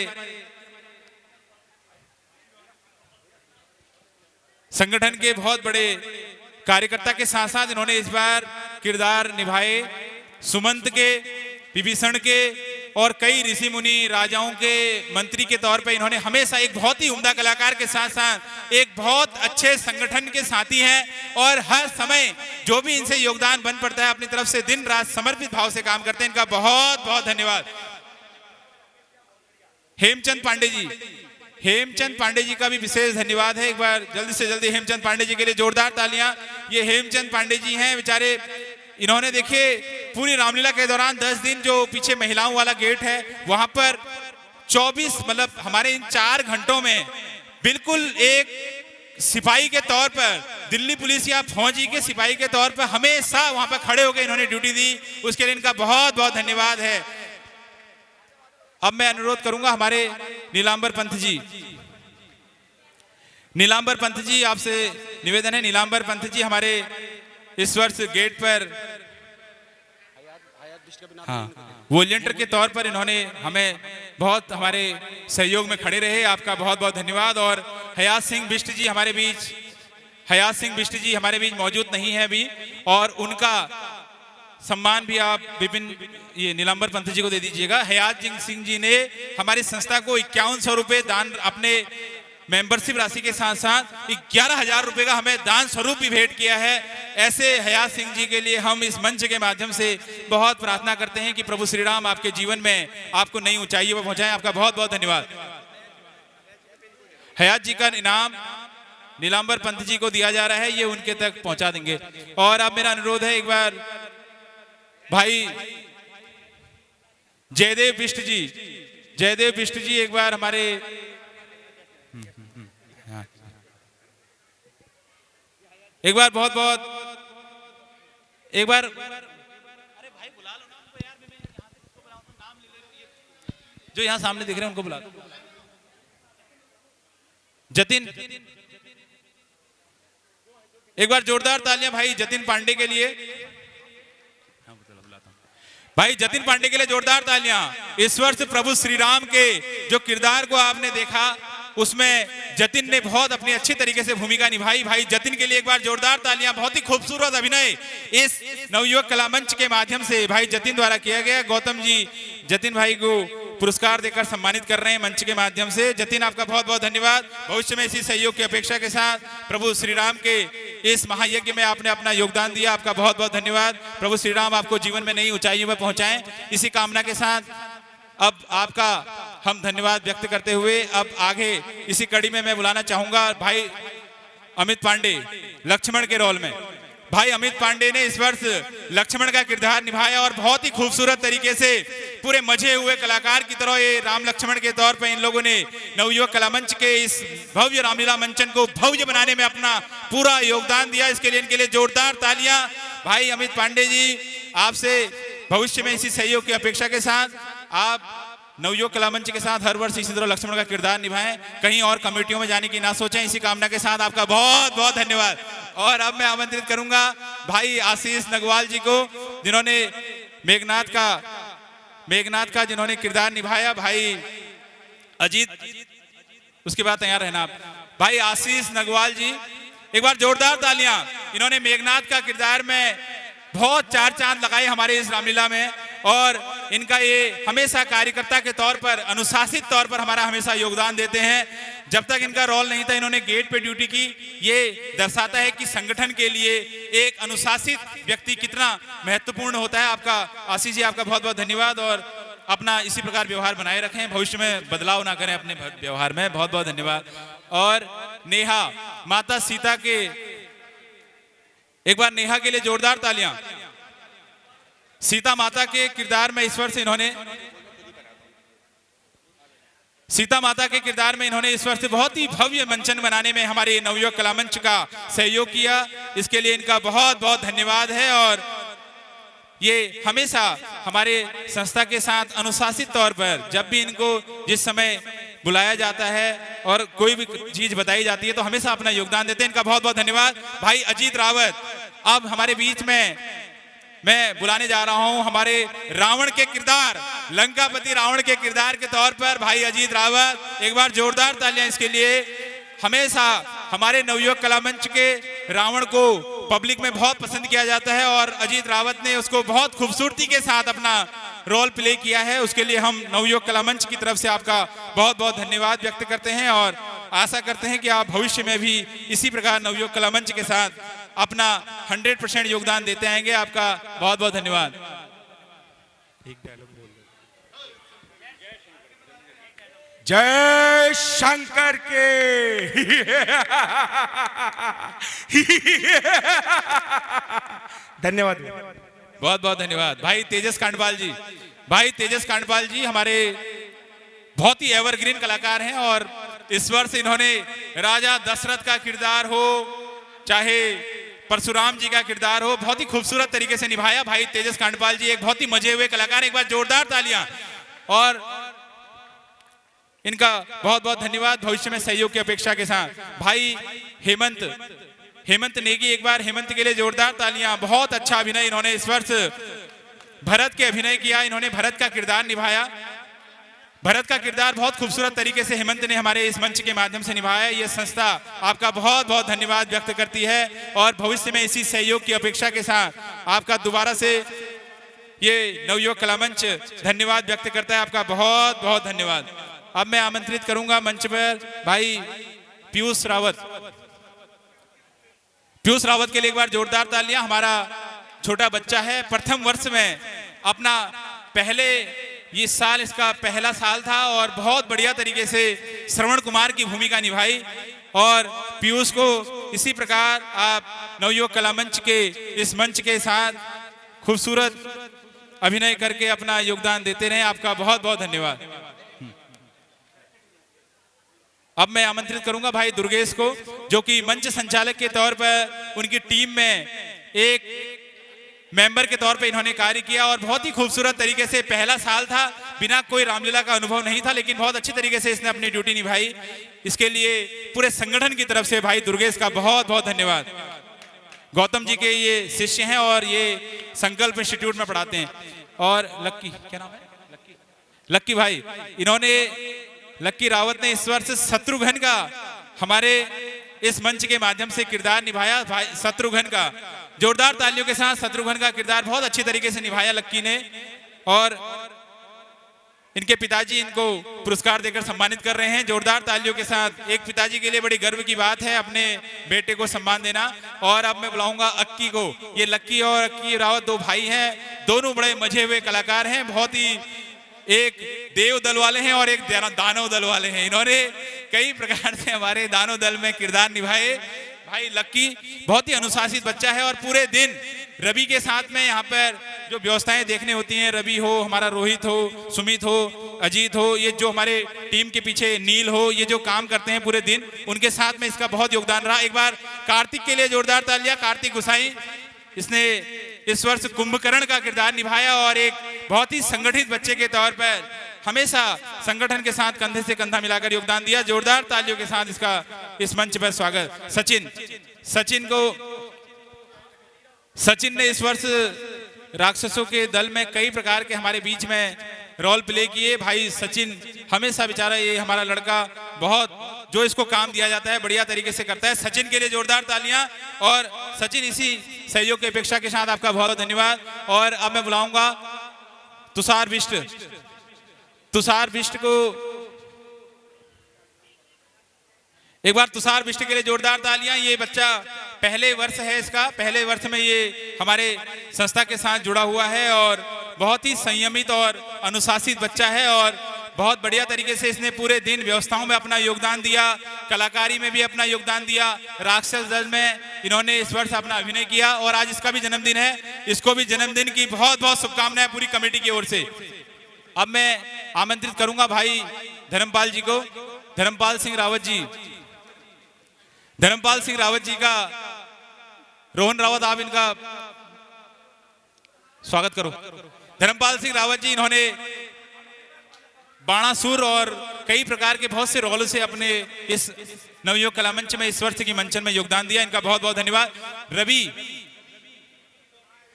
संगठन के बहुत बड़े कार्यकर्ता के साथ साथ इन्होंने इस बार किरदार निभाए सुमंत के, विभीषण के और कई ऋषि मुनि राजाओं के मंत्री के तौर पर इन्होंने हमेशा एक बहुत ही उम्दा कलाकार के साथ साथ एक बहुत अच्छे संगठन के साथी हैं और हर समय जो भी इनसे योगदान बन पड़ता है अपनी तरफ से दिन रात समर्पित भाव से काम करते हैं। इनका बहुत बहुत धन्यवाद। हेमचंद पांडे जी, हेमचंद पांडे जी का भी विशेष धन्यवाद है। एक बार जल्दी से जल्दी हेमचंद पांडे जी के लिए जोरदार तालियां। ये हेमचंद पांडे जी हैं बेचारे, इन्होंने देखिए पूरी रामलीला के दौरान 10 दिन जो पीछे महिलाओं वाला गेट है वहां पर 24 मतलब हमारे इन 4 घंटों में बिल्कुल एक सिपाही के तौर पर, दिल्ली पुलिस या फौजी के सिपाही के तौर पर हमेशा वहां पर खड़े होकर इन्होंने ड्यूटी दी, उसके लिए इनका बहुत बहुत धन्यवाद है। अब मैं अनुरोध करूंगा हमारे नीलांबर पंत जी, नीलांबर पंत जी आपसे निवेदन है, नीलांबर पंत जी हमारे इस वर्ष गेट पर वॉलंटियर के तौर पर इन्होंने हमें बहुत हमारे सहयोग में खड़े रहे, आपका बहुत बहुत धन्यवाद। और हयात सिंह बिष्ट जी हमारे बीच, हयात सिंह बिष्ट जी हमारे बीच मौजूद नहीं है अभी, और उनका सम्मान भी आप विपिन ये नीलांबर पंत जी को दे दीजिएगा। हयात सिंह जी ने हमारी संस्था को 5100 रुपए दान अपने मेंबरशिप राशि के साथ साथ 11,000 रुपए का हमें दान स्वरूप भी भेंट किया है। ऐसे हयात सिंह जी के लिए हम इस मंच के माध्यम से बहुत प्रार्थना करते हैं कि प्रभु श्री राम आपके जीवन में आपको नई ऊंचाइयों पर पहुंचाएं। आपका बहुत बहुत धन्यवाद। हयात जी का इनाम नीलांबर पंत जी को दिया जा रहा है, ये उनके तक पहुंचा देंगे। और अब मेरा अनुरोध है, एक बार भाई जयदेव बिष्ट जी, जयदेव बिष्ट जी एक बार हमारे एक बार बहुत बहुत एक बार जो यहां सामने दिख रहे हैं उनको बुला दो। जतिन, एक बार जोरदार तालियां भाई जतिन पांडे के लिए, भाई जतिन पांडे के लिए जोरदार तालियां। इस वर्ष प्रभु श्री राम के जो किरदार को आपने देखा उसमें जतिन ने बहुत अपनी अच्छी तरीके से भूमिका निभाई। भाई जतिन के लिए एक बार जोरदार तालियां। बहुत ही खूबसूरत अभिनय इस नवयुवक कला मंच के माध्यम से भाई जतिन द्वारा किया गया। गौतम जी जतिन भाई को पुरस्कार देकर सम्मानित कर रहे हैं मंच के माध्यम से। जतिन आपका बहुत बहुत धन्यवाद। भविष्य में इसी सहयोग की अपेक्षा के साथ प्रभु श्री राम के इस महायज्ञ में आपने अपना योगदान दिया, आपका बहुत बहुत धन्यवाद। प्रभु श्री राम आपको जीवन में नई ऊंचाइयों में पहुंचाएं, इसी कामना के साथ अब आपका हम धन्यवाद व्यक्त करते हुए अब आगे इसी कड़ी में मैं बुलाना चाहूंगा भाई अमित पांडे लक्ष्मण के रोल में। भाई अमित पांडे ने इस वर्ष लक्ष्मण का किरदार निभाया और बहुत ही खूबसूरत तरीके से पूरे मजे हुए कलाकार की तरह ये राम लक्ष्मण के तौर पर इन लोगों ने नवयुवक कला मंच के इस भव्य रामलीला मंचन को भव्य बनाने में अपना पूरा योगदान दिया। इसके लिए इनके लिए जोरदार तालियां। भाई अमित पांडे जी आपसे भविष्य में इसी सहयोग की अपेक्षा के साथ आप नवयुवक कला मंच के साथ हर वर्ष इसी तरह लक्ष्मण का किरदार निभाएं, कहीं और कमेटियों में जाने की ना सोचें, इसी कामना के साथ आपका बहुत बहुत धन्यवाद। और अब मैं आमंत्रित करूंगा भाई आशीष नगवाल जी को, जिन्होंने मेघनाथ का जिन्होंने किरदार निभाया। भाई अजीत, उसके बाद तैयार रहना आप। भाई आशीष नगवाल जी, एक बार जोरदार तालियां। इन्होंने मेघनाथ का किरदार में बहुत चार चांद लगाए हमारे इस रामलीला में, और इनका ये हमेशा कार्यकर्ता के तौर पर, अनुशासित तौर पर हमारा हमेशा योगदान देते हैं। जब तक इनका रोल नहीं था इन्होंने गेट पे ड्यूटी की। ये दर्शाता है कि संगठन के लिए एक अनुशासित व्यक्ति कितना महत्वपूर्ण होता है। आपका आशीष जी आपका बहुत बहुत धन्यवाद, और अपना इसी प्रकार व्यवहार बनाए रखें, भविष्य में बदलाव ना करें अपने व्यवहार में। बहुत बहुत धन्यवाद। और नेहा, माता सीता के, एक बार नेहा के लिए जोरदार तालियां। सीता माता के किरदार में इस वर्ष इन्होंने इस वर्ष बहुत ही भव्य मंचन बनाने में हमारे नवयुवक कला मंच का सहयोग किया। इसके लिए इनका बहुत बहुत धन्यवाद है। और ये हमेशा हमारे संस्था के साथ अनुशासित तौर पर जब भी इनको जिस समय बुलाया जाता है और कोई भी चीज बताई जाती है तो हमेशा अपना योगदान देते हैं। इनका बहुत बहुत धन्यवाद। भाई अजीत रावत, अब हमारे बीच में मैं बुलाने जा रहा हूं हमारे रावण के किरदार, लंकापति रावण के किरदार के तौर पर भाई अजीत रावत। एक बार जोरदार तालियां इसके लिए। हमेशा हमारे नवयुवक कला मंच के रावण को पब्लिक में बहुत पसंद किया जाता है और अजीत रावत ने उसको बहुत खूबसूरती के साथ अपना रोल प्ले किया है, उसके लिए हम नवयुवक कला मंच की तरफ से आपका बहुत बहुत धन्यवाद व्यक्त करते हैं और आशा करते हैं कि आप भविष्य में भी इसी प्रकार नवयुवक कला मंच के साथ अपना 100% योगदान देते आएंगे। आपका बहुत बहुत धन्यवाद। जय शंकर के धन्यवाद। बहुत बहुत धन्यवाद भाई तेजस कांडपाल जी। भाई तेजस कांडपाल जी हमारे बहुत ही एवरग्रीन कलाकार हैं और इस वर्ष इन्होंने राजा दशरथ का किरदार हो चाहे परशुराम जी का किरदार हो बहुत ही खूबसूरत तरीके से निभाया। भाई तेजस कांडपाल जी एक बहुत ही मजे हुए कलाकार, एक बार जोरदार तालियां। और इनका बहुत बहुत धन्यवाद भविष्य में सहयोग की अपेक्षा के साथ। भाई हेमंत नेगी, एक बार हेमंत के लिए जोरदार तालियां। बहुत अच्छा अभिनय इन्होंने इस वर्ष भरत के अभिनय किया, इन्होंने भरत का किरदार निभाया। भरत का किरदार बहुत खूबसूरत तरीके से हेमंत ने हमारे इस मंच के माध्यम से निभाया। ये संस्था आपका बहुत बहुत धन्यवाद व्यक्त करती है और भविष्य में इसी सहयोग की अपेक्षा के साथ आपका दोबारा से ये नवयुवक कला मंच धन्यवाद व्यक्त करता है। आपका बहुत बहुत धन्यवाद। अब मैं आमंत्रित करूंगा मंच पर भाई पीयूष रावत। पीयूष रावत के लिए एक बार जोरदार तालियां। हमारा छोटा बच्चा है, प्रथम वर्ष में अपना पहले ये साल इसका पहला साल था और बहुत बढ़िया तरीके से श्रवण कुमार की भूमिका निभाई। और पीयूष को इसी प्रकार आप नवयुवक कला मंच के इस मंच के साथ खूबसूरत अभिनय करके अपना योगदान देते रहे। आपका बहुत बहुत धन्यवाद। अब मैं आमंत्रित करूंगा भाई दुर्गेश को, जो कि मंच संचालक के तौर पर उनकी टीम में एक मेंबर के तौर पे इन्होंने कार्य किया और बहुत ही खूबसूरत तरीके से पहला साल था, बिना कोई रामलीला का अनुभव नहीं था, लेकिन बहुत अच्छी तरीके से इसने अपनी ड्यूटी निभाई। इसके लिए पूरे संगठन की तरफ से भाई दुर्गेश का बहुत बहुत धन्यवाद। गौतम जी के ये शिष्य हैं और ये संकल्प इंस्टीट्यूट में पढ़ाते हैं। और लक्की, क्या नाम है? लक्की भाई, इन्होंने लक्की रावत ने इस वर्ष शत्रुघ्न का हमारे इस मंच के माध्यम से किरदार निभाया। भाई शत्रुघ्न का जोरदार तालियों के साथ शत्रुघ्न का किरदार बहुत अच्छी तरीके से निभाया लक्की ने। और इनके पिताजी इनको पुरस्कार देकर सम्मानित कर रहे हैं जोरदार तालियों के साथ। एक पिताजी के लिए बड़ी गर्व की बात है अपने बेटे को सम्मान देना। और अब मैं बुलाऊंगा अक्की को। ये लक्की और अक्की रावत दो भाई हैं, दोनों बड़े मजे हुए कलाकार हैं। बहुत ही एक देव दल वाले हैं और एक दानव दल वाले हैं। इन्होंने कई प्रकार से हमारे दानव दल में किरदार निभाए। भाई लक्की बहुत ही अनुशासित बच्चा है और पूरे दिन रवि के साथ में यहाँ पर जो व्यवस्थाएं देखने होती हैं, रवि हो, हमारा रोहित हो, सुमित हो, अजीत हो, ये जो हमारे टीम के पीछे नील हो, ये जो काम करते हैं पूरे दिन, उनके साथ में इसका बहुत योगदान रहा। एक बार कार्तिक के लिए जोरदार तालियां। कार्तिक गुसाई, इसने इस वर्ष कुंभकर्ण का किरदार निभाया और एक बहुत ही संगठित बच्चे के तौर पर हमेशा संगठन के साथ कंधे से कंधा मिलाकर योगदान दिया। जोरदार तालियों के साथ इसका इस मंच पर स्वागत। सचिन ने इस वर्ष राक्षसों के दल में कई प्रकार के हमारे बीच में रोल प्ले किए। भाई सचिन हमेशा बेचारा, ये हमारा लड़का बहुत जो इसको काम दिया जाता है बढ़िया तरीके से करता है। सचिन के लिए जोरदार तालियां। और सचिन इसी सहयोग की अपेक्षा के साथ आपका बहुत धन्यवाद। और अब मैं बुलाऊंगा तुषार बिष्ट को। एक बार तुषार बिष्ट के लिए जोरदार तालियां। ये बच्चा पहले वर्ष है इसका, पहले वर्ष में ये हमारे संस्था के साथ जुड़ा हुआ है और बहुत ही संयमित और अनुशासित बच्चा है और बहुत बढ़िया तरीके से इसने पूरे दिन व्यवस्थाओं में अपना योगदान दिया, कलाकारी में भी अपना योगदान दिया। राक्षस दल में इन्होंने इस वर्ष अपना अभिनय किया और आज इसका भी जन्मदिन है। इसको भी जन्मदिन की बहुत बहुत शुभकामनाएं पूरी कमेटी की ओर से। अब मैं आमंत्रित करूंगा भाई धर्मपाल जी को। धर्मपाल सिंह रावत जी का, रोहन रावत आप इनका स्वागत करो। धर्मपाल सिंह रावत जी, इन्होंने बाणासुर और कई प्रकार के बहुत से रोलों से अपने इस नवयुवक कला मंच में इस वर्ष की मंचन में योगदान दिया। इनका बहुत बहुत धन्यवाद। रवि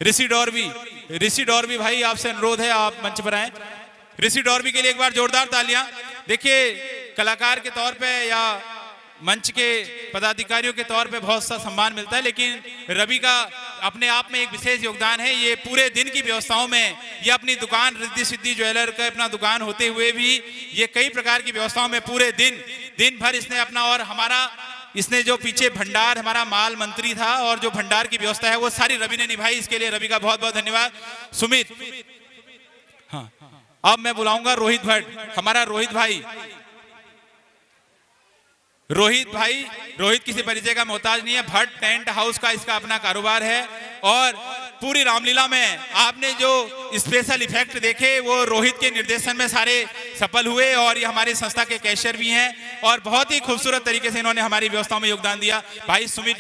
ऋषि डॉर्बी भाई, आपसे अनुरोध है आप मंच पर आए। ऋषि डॉर्बी के लिए एक बार जोरदार तालियां। देखिए कलाकार के तौर पे या मंच के पदाधिकारियों के तौर पे बहुत सा सम्मान मिलता है, लेकिन रवि का अपने आप में एक विशेष योगदान है। ये पूरे दिन की व्यवस्थाओं में ये अपनी दुकान रिद्धि सिद्धि ज्वेलर का अपना दुकान होते हुए भी ये कई प्रकार की व्यवस्थाओं में पूरे दिन भर इसने अपना, और हमारा इसने जो पीछे भंडार हमारा माल मंत्री था और जो भंडार की व्यवस्था है वो सारी रवि ने निभाई। इसके लिए रवि का बहुत बहुत धन्यवाद। सुमित, हाँ, अब मैं बुलाऊंगा रोहित भट्ट, हमारा रोहित भाई। रोहित किसी परिचय का मोहताज नहीं है। भट्ट टेंट हाउस का इसका अपना कारोबार है और पूरी रामलीला में आपने जो स्पेशल इफेक्ट देखे वो रोहित के निर्देशन में सारे सफल हुए और ये हमारी संस्था के कैशियर भी हैं और बहुत ही खूबसूरत तरीके से इन्होंने हमारी व्यवस्थाओं में योगदान दिया। भाई सुमित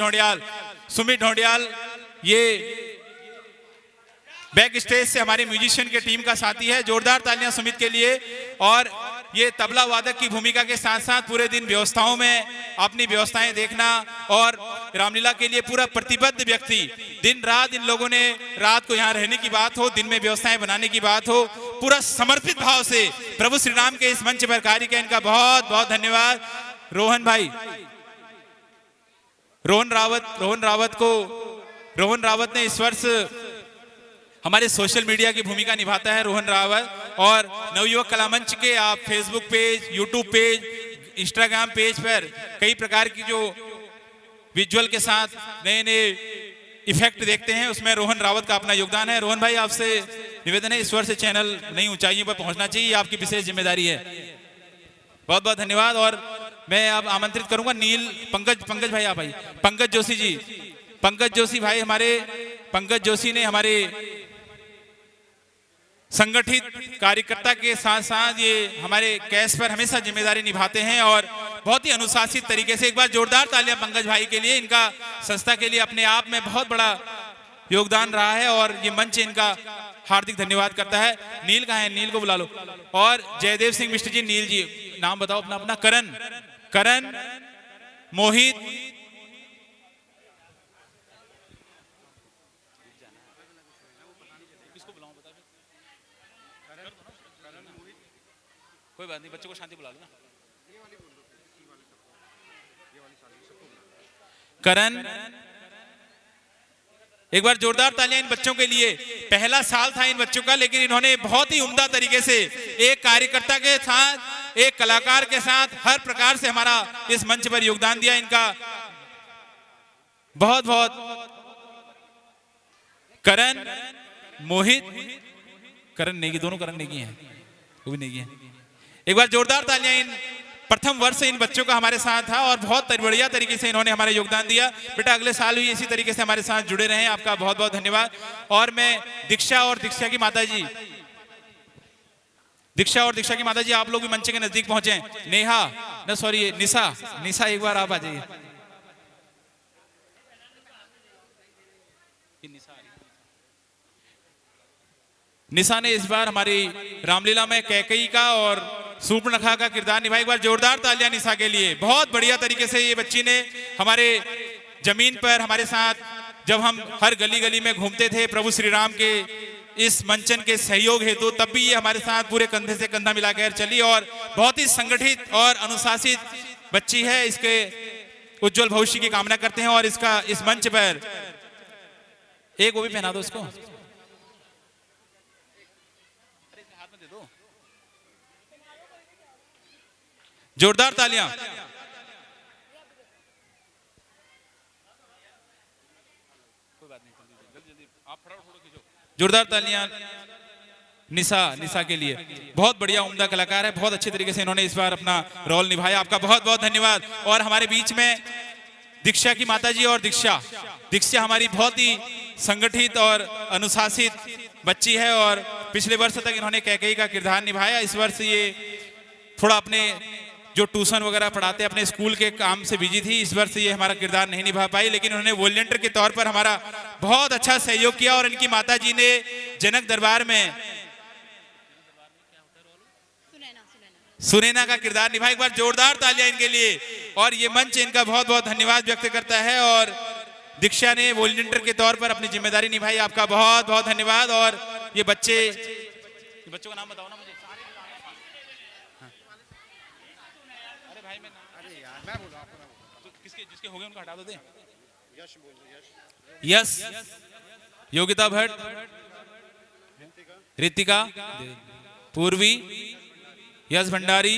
ढोंडियाल ये बैक स्टेज से हमारे म्यूजिशियन के टीम का साथी है। जोरदार तालियां सुमित के लिए। और ये तबला वादक की भूमिका के साथ साथ पूरे दिन व्यवस्थाओं में अपनी व्यवस्थाएं देखना और रामलीला के लिए पूरा प्रतिबद्ध व्यक्ति। दिन रात इन लोगों ने, रात को यहाँ रहने की बात हो, दिन में व्यवस्थाएं बनाने की बात हो, पूरा समर्पित भाव से प्रभु श्री राम के इस मंच पर कार्य किया। इनका बहुत बहुत धन्यवाद। रोहन रावत ने इस वर्ष हमारे सोशल मीडिया की भूमिका निभाता है। रोहन रावत और नवयुवक कला मंच के आप Facebook page, YouTube page, Instagram page पर कई प्रकार की जो विजुअल के साथ नए नए इफेक्ट देखते हैं, उसमें रोहन रावत का अपना योगदान है। रोहन भाई, आपसे निवेदन है, इस वर्ष चैनल नई ऊंचाइयों पर पहुंचना चाहिए, आपकी विशेष जिम्मेदारी है। बहुत बहुत धन्यवाद। और मैं अब आमंत्रित करूंगा पंकज भाई, आप भाई पंकज जोशी जी। पंकज जोशी ने हमारे संगठित कार्यकर्ता के साथ साथ ये हमारे कैश पर हमेशा जिम्मेदारी निभाते हैं और बहुत ही अनुशासित तरीके से। एक बार जोरदार तालियां पंकज भाई के लिए। इनका संस्था के लिए अपने आप में बहुत बड़ा योगदान रहा है और ये मंच इनका हार्दिक धन्यवाद करता है। नील कहाँ है? नील को बुला लो। और जयदेव सिंह मिश्र जी, नील जी नाम बताओ अपना। करण, मोहित, कोई बात नहीं, बच्चों को शांति बुला लो ना। करण, एक बार जोरदार तालियां इन बच्चों के लिए। पहला साल था इन बच्चों का, लेकिन इन्होंने बहुत ही उम्दा तरीके से एक कार्यकर्ता के साथ, एक कलाकार के साथ हर प्रकार से हमारा इस मंच पर योगदान दिया। इनका बहुत बहुत। करण, मोहित, करण नेगी, दोनों करण नेगी हैं, वो भी नेगी हैं। एक बार जोरदार तालियां इन प्रथम वर्ष से इन बच्चों का हमारे साथ था और बहुत बढ़िया तरीके से इन्होंने हमारे योगदान दिया। बेटा अगले साल भी इसी तरीके से हमारे साथ जुड़े रहें, आपका बहुत बहुत धन्यवाद। और मैं दीक्षा की माता जी, आप लोग भी मंच के नजदीक पहुंचे। निशा, एक बार आप आ जाइए। निशा ने इस बार हमारी रामलीला में कैकेयी का और सूर्पनखा का किरदार निभाया। एक बार जोरदार तालियां निशा के लिए। बहुत बढ़िया तरीके से ये बच्ची ने हमारे जमीन पर हमारे साथ, जब हम हर गली गली में घूमते थे प्रभु श्री राम के इस मंचन के सहयोग हेतु, तब भी ये हमारे साथ पूरे कंधे से कंधा मिलाकर चली और बहुत ही संगठित और अनुशासित बच्ची है। इसके उज्जवल भविष्य की कामना करते हैं और इसका इस मंच पर एक वो भी पहना दो इसको। जोरदार तालियां। जोरदार तालियां निशा के लिए। बहुत बढ़िया उम्दा कलाकार है, बहुत अच्छे तरीके से इन्होंने इस बार अपना रोल निभाया। आपका बहुत बहुत धन्यवाद। और हमारे बीच में दीक्षा की माता जी और दीक्षा हमारी बहुत ही संगठित और अनुशासित बच्ची है और पिछले वर्ष तक इन्होंने कैकेयी का किरदार निभाया। इस वर्ष ये थोड़ा अपने जो ट्यूशन वगैरह पढ़ाते अपने स्कूल के काम से बिजी थी, इस वर्ष ये हमारा किरदार नहीं निभा पाई, लेकिन उन्होंने वॉलंटियर के तौर पर हमारा बहुत अच्छा सहयोग किया और इनकी माता जी ने जनक दरबार में सुनैना का किरदार निभाया। एक बार जोरदार तालियां इनके लिए। और ये मंच इनका बहुत बहुत धन्यवाद व्यक्त करता है और दीक्षा ने वॉलंटियर के तौर पर अपनी जिम्मेदारी निभाई। आपका बहुत बहुत धन्यवाद। और ये बच्चों का नाम बताओ ना मुझे। अरे भाई मैं बोला जिसके हो गए उनको हटा दो दे। यश, योगिता भट्ट, रितिका, पूर्वी, यश भंडारी।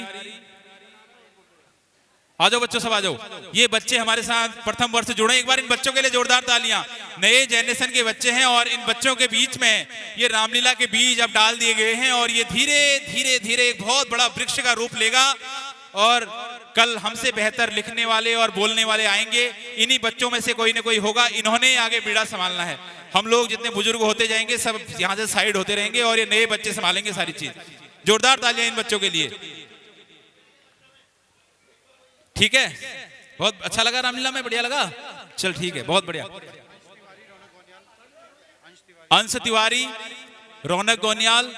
आ जाओ बच्चों, सब आ जाओ। ये बच्चे हमारे साथ प्रथम वर्ष जुड़े, एक बार इन बच्चों के लिए जोरदार तालियां। नए जनरेशन के बच्चे हैं और इन बच्चों के बीच में ये रामलीला के बीज अब डाल दिए गए हैं और ये धीरे धीरे धीरे एक बहुत बड़ा वृक्ष का रूप लेगा और कल हमसे बेहतर लिखने वाले और बोलने वाले आएंगे। इन्हीं बच्चों में से कोई ना कोई होगा, इन्होंने आगे बीड़ा संभालना है। हम लोग जितने बुजुर्ग होते जाएंगे सब यहाँ से साइड होते रहेंगे और ये नए बच्चे संभालेंगे सारी चीज। जोरदार तालियां इन बच्चों के लिए। ठीक है, बहुत अच्छा लगा रामलीला में, बढ़िया लगा। चल ठीक है, बहुत बढ़िया। अंश तिवारी, रौनक गोनियाल,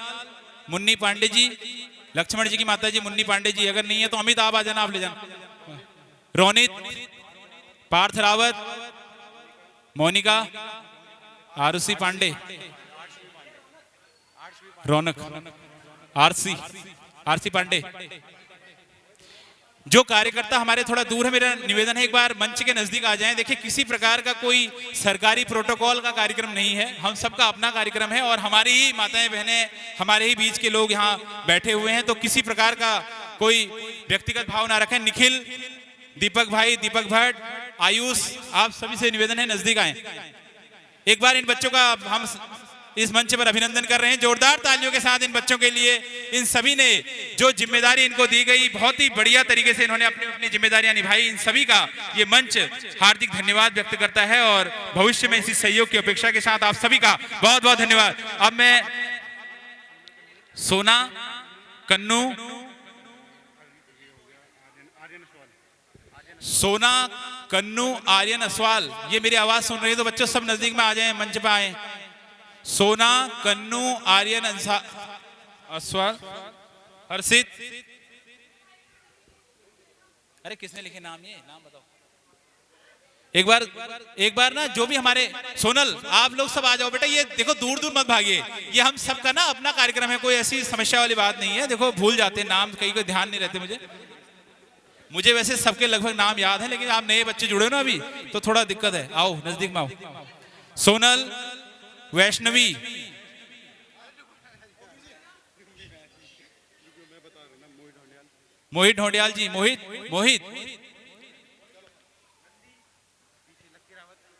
मुन्नी पांडे जी, लक्ष्मण जी की माता जी मुन्नी पांडे जी, अगर नहीं है तो अमित आप आ जाना, आप ले जाना। रोनित, पार्थ रावत, मोनिका, आरुषि पांडे, रौनक, आरसी पांडे। जो कार्यकर्ता हमारे थोड़ा दूर है, मेरा निवेदन है एक बार मंच के नजदीक आ जाएं। देखिए, किसी प्रकार का कोई सरकारी प्रोटोकॉल का कार्यक्रम नहीं है, हम सबका अपना कार्यक्रम है और हमारी ही माताएं बहनें, हमारे ही बीच के लोग यहाँ बैठे हुए हैं, तो किसी प्रकार का कोई व्यक्तिगत भाव ना रखें। निखिल, दीपक भाई, दीपक भट्ट, आयुष, आप सभी से निवेदन है नजदीक आए। एक बार इन बच्चों का हम इस मंच पर अभिनंदन कर रहे हैं, जोरदार तालियों के साथ इन बच्चों के लिए। इन सभी ने जो जिम्मेदारी इनको दी गई, बहुत ही बढ़िया तरीके से इन्होंने अपनी अपनी जिम्मेदारियां निभाई। इन सभी का ये मंच हार्दिक धन्यवाद व्यक्त करता है और भविष्य में इसी सहयोग की अपेक्षा के साथ आप सभी का बहुत बहुत धन्यवाद। अब मैं सोना, कन्नू, सोना, कन्नू, आर्यन असवाल, ये मेरी आवाज सुन रही है तो बच्चों सब नजदीक में आ जाएं, मंच पर आए। सोना, कन्नू, आर्यन असवाल, हर्षित। अरे किसने लिखे नाम, ये नाम बताओ एक बार ना। जो भी हमारे सोनल, आप लोग सब आ जाओ बेटा। ये देखो, दूर दूर मत भागिए, ये हम सबका ना अपना कार्यक्रम है, कोई ऐसी समस्या वाली बात नहीं है। देखो भूल जाते नाम, कहीं कोई ध्यान नहीं रहते। मुझे वैसे सबके लगभग नाम याद है, लेकिन आप नए बच्चे जुड़े हो ना अभी, तो थोड़ा दिक्कत है। आओ नजदीक में आओ। सोनल, वैष्णवी, मोहित ढोंडियाल जी, मोहित,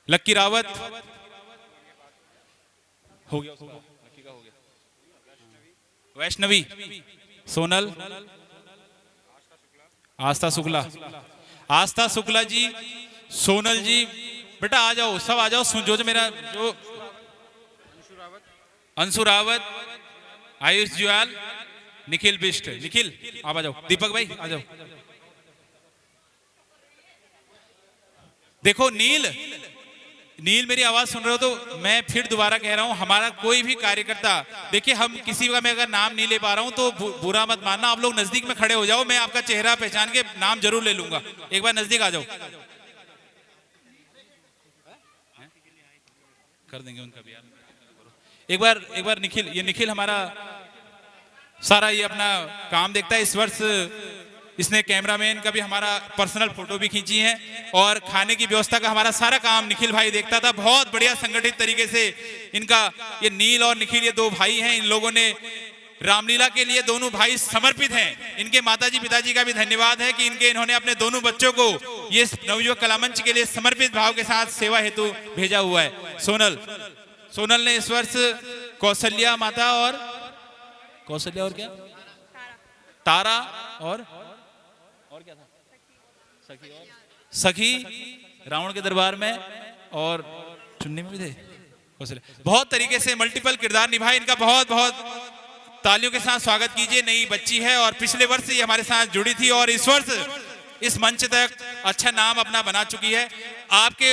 लक्की रावत, हो गया, लक्की का हो गया। वैष्णवी, सोनल, आस्था शुक्ला जी, सोनल जी, बेटा आ जाओ, सब आ जाओ। जो मेरा जो अंशु रावत, आयुष जुआल, निखिल बिष्ट, निखिल आप आ जाओ। दीपक भाई आ जाओ। देखो नील मेरी आवाज सुन रहे हो तो मैं फिर दोबारा कह रहा हूं, हमारा कोई भी कार्यकर्ता, देखिए हम किसी का मैं अगर नाम नहीं ले पा रहा हूं तो बुरा मत मानना। आप लोग नजदीक में खड़े हो जाओ, मैं आपका चेहरा पहचान के नाम जरूर ले लूंगा। एक बार नजदीक आ जाओ, कर देंगे उनका भी। एक बार निखिल हमारा सारा ये अपना काम देखता है। इस वर्ष इसने कैमरामैन का भी हमारा पर्सनल फोटो भी खींची है और खाने की व्यवस्था का हमारा सारा काम निखिल भाई देखता था। बहुत बढ़िया संगठित तरीके से इनका, ये नील और निखिल ये दो भाई हैं, इन लोगों ने रामलीला के लिए दोनों भाई समर्पित हैं। इनके माताजी पिताजी का भी धन्यवाद है कि इन्होंने अपने दोनों बच्चों को ये नवयुवक कला मंच के लिए समर्पित भाव के साथ सेवा हेतु भेजा हुआ है। सोनल ने इस वर्ष कौशल्या माता और क्या तारा और क्या था, सखी रावण के दरबार में और चुन्नी में भी थे। बहुत तरीके से मल्टीपल किरदार निभाए। इनका बहुत बहुत तालियों के साथ स्वागत कीजिए। नई बच्ची है और पिछले वर्ष ये हमारे साथ जुड़ी थी और इस वर्ष इस मंच तक अच्छा नाम अपना बना चुकी है। आपके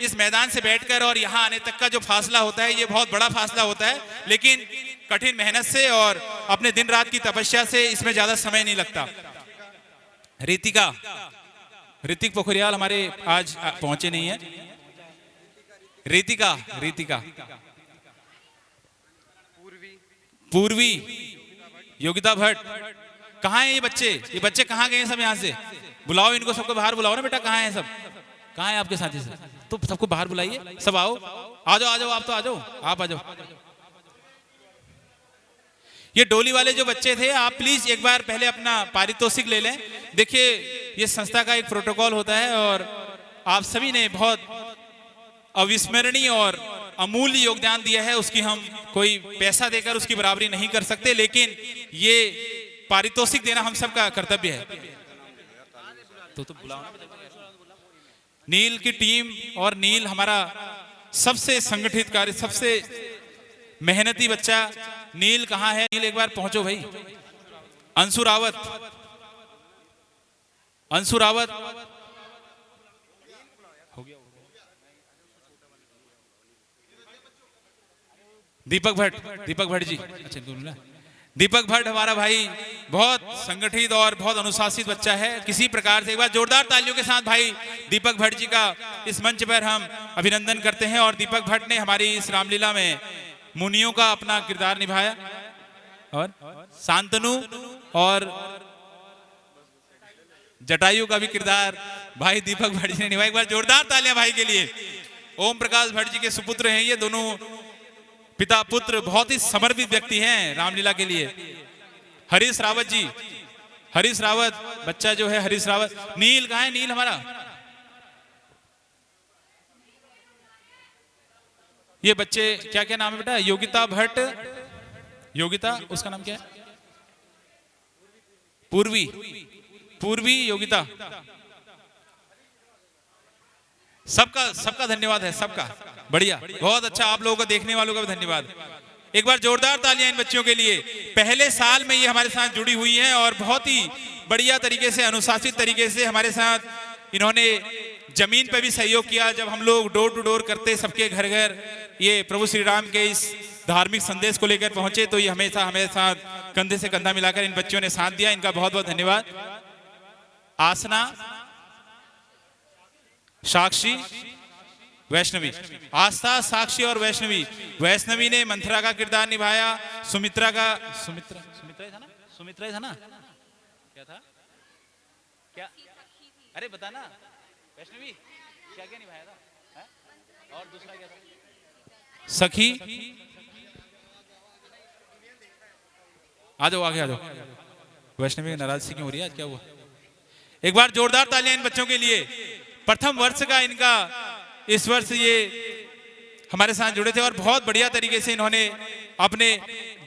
इस मैदान से बैठकर और यहाँ आने तक का जो फासला होता है, ये बहुत बड़ा फासला होता है, लेकिन कठिन मेहनत से और अपने दिन रात की तपस्या से इसमें ज्यादा समय नहीं लगता। ऋतिक पोखरियाल हमारे आज पहुंचे नहीं है। रीतिका, पूर्वी, योगिता भट्ट, कहाँ हैं ये बच्चे? कहाँ गए सब? यहाँ से बुलाओ इनको, सबको बाहर बुलाओ ना बेटा। कहाँ हैं सब? कहाँ है आपके साथी से? तो सबको बाहर बुलाइए, सब आओ, आ जाओ, आ जाओ, आप तो आ जाओ, आप आ जाओ। ये डोली वाले जो बच्चे थे, आप प्लीज एक बार पहले अपना पारितोषिक ले लें। देखिए ये संस्था का एक प्रोटोकॉल होता है और आप सभी ने बहुत अविस्मरणीय और अमूल्य योगदान दिया है, उसकी हम कोई पैसा देकर उसकी बराबरी नहीं कर सकते, लेकिन ये पारितोषिक देना हम सबका कर्तव्य है। तो बुलाओ ना। नील की टीम और नील हमारा सबसे संगठित कार्य, सबसे मेहनती बच्चा नील कहाँ है? नील एक बार पहुंचो भाई। अंशु रावत, अंशु रावत हो गया। दीपक भट्ट, दीपक भट्ट जी, अच्छा बोलना। दीपक भट्ट हमारा भाई बहुत संगठित और बहुत अनुशासित बच्चा है। किसी प्रकार से एक बार जोरदार तालियों के साथ भाई दीपक भट्ट जी का इस मंच पर हम अभिनंदन करते हैं। और दीपक भट्ट ने हमारी इस रामलीला में मुनियों का अपना किरदार निभाया और शांतनु और जटायु का भी किरदार भाई दीपक भट्ट जी ने निभाया। एक बार जोरदार तालियां भाई के लिए। ओम प्रकाश भट्ट जी के सुपुत्र हैं ये दोनों, पिता पुत्र, बहुत ही समर्पित व्यक्ति हैं रामलीला के लिए। हरीश रावत जी, हरीश रावत बच्चा जो है, हरीश रावत। नील कहाँ है? नील हमारा, ये बच्चे क्या क्या नाम है बेटा? योगिता भट्ट, योगिता, उसका नाम क्या है? पूर्वी, पूर्वी योगिता। सबका सबका धन्यवाद है, सबका बढ़िया, बहुत अच्छा। आप लोगों को, देखने वालों का भी धन्यवाद। एक बार जोरदार तालियां इन बच्चियों के लिए। पहले साल में ये हमारे साथ जुड़ी हुई हैं और बहुत ही बढ़िया तरीके से, अनुशासित तरीके से हमारे साथ इन्होंने जमीन पे भी सहयोग किया। जब हम लोग डोर टू डोर करते, सबके घर घर ये प्रभु श्री राम के इस धार्मिक संदेश को लेकर पहुंचे, तो ये हमेशा हमारे साथ कंधे से कंधा मिलाकर इन बच्चों ने साथ दिया। इनका बहुत बहुत धन्यवाद। आसना, साक्षी, वैष्णवी, आस्था, साक्षी और वैष्णवी। वैष्णवी ने मंथरा का किरदार निभाया। सुमित्रा का, सुमित्रा, सुमित्रा ही था ना? सुमित्रा ही था ना? क्या था? क्या? अरे बताना वैष्णवी, क्या क्या निभाया था? है? और दूसरा क्या था? सखी। आ जाओ, आगे आ जाओ। वैष्णवी नाराज सी क्यों हो रही है आज? क्या हुआ? एक बार जोरदार तालियां इन बच्चों के लिए। प्रथम वर्ष का इनका, इस वर्ष ये हमारे साथ जुड़े थे और बहुत बढ़िया तरीके से इन्होंने अपने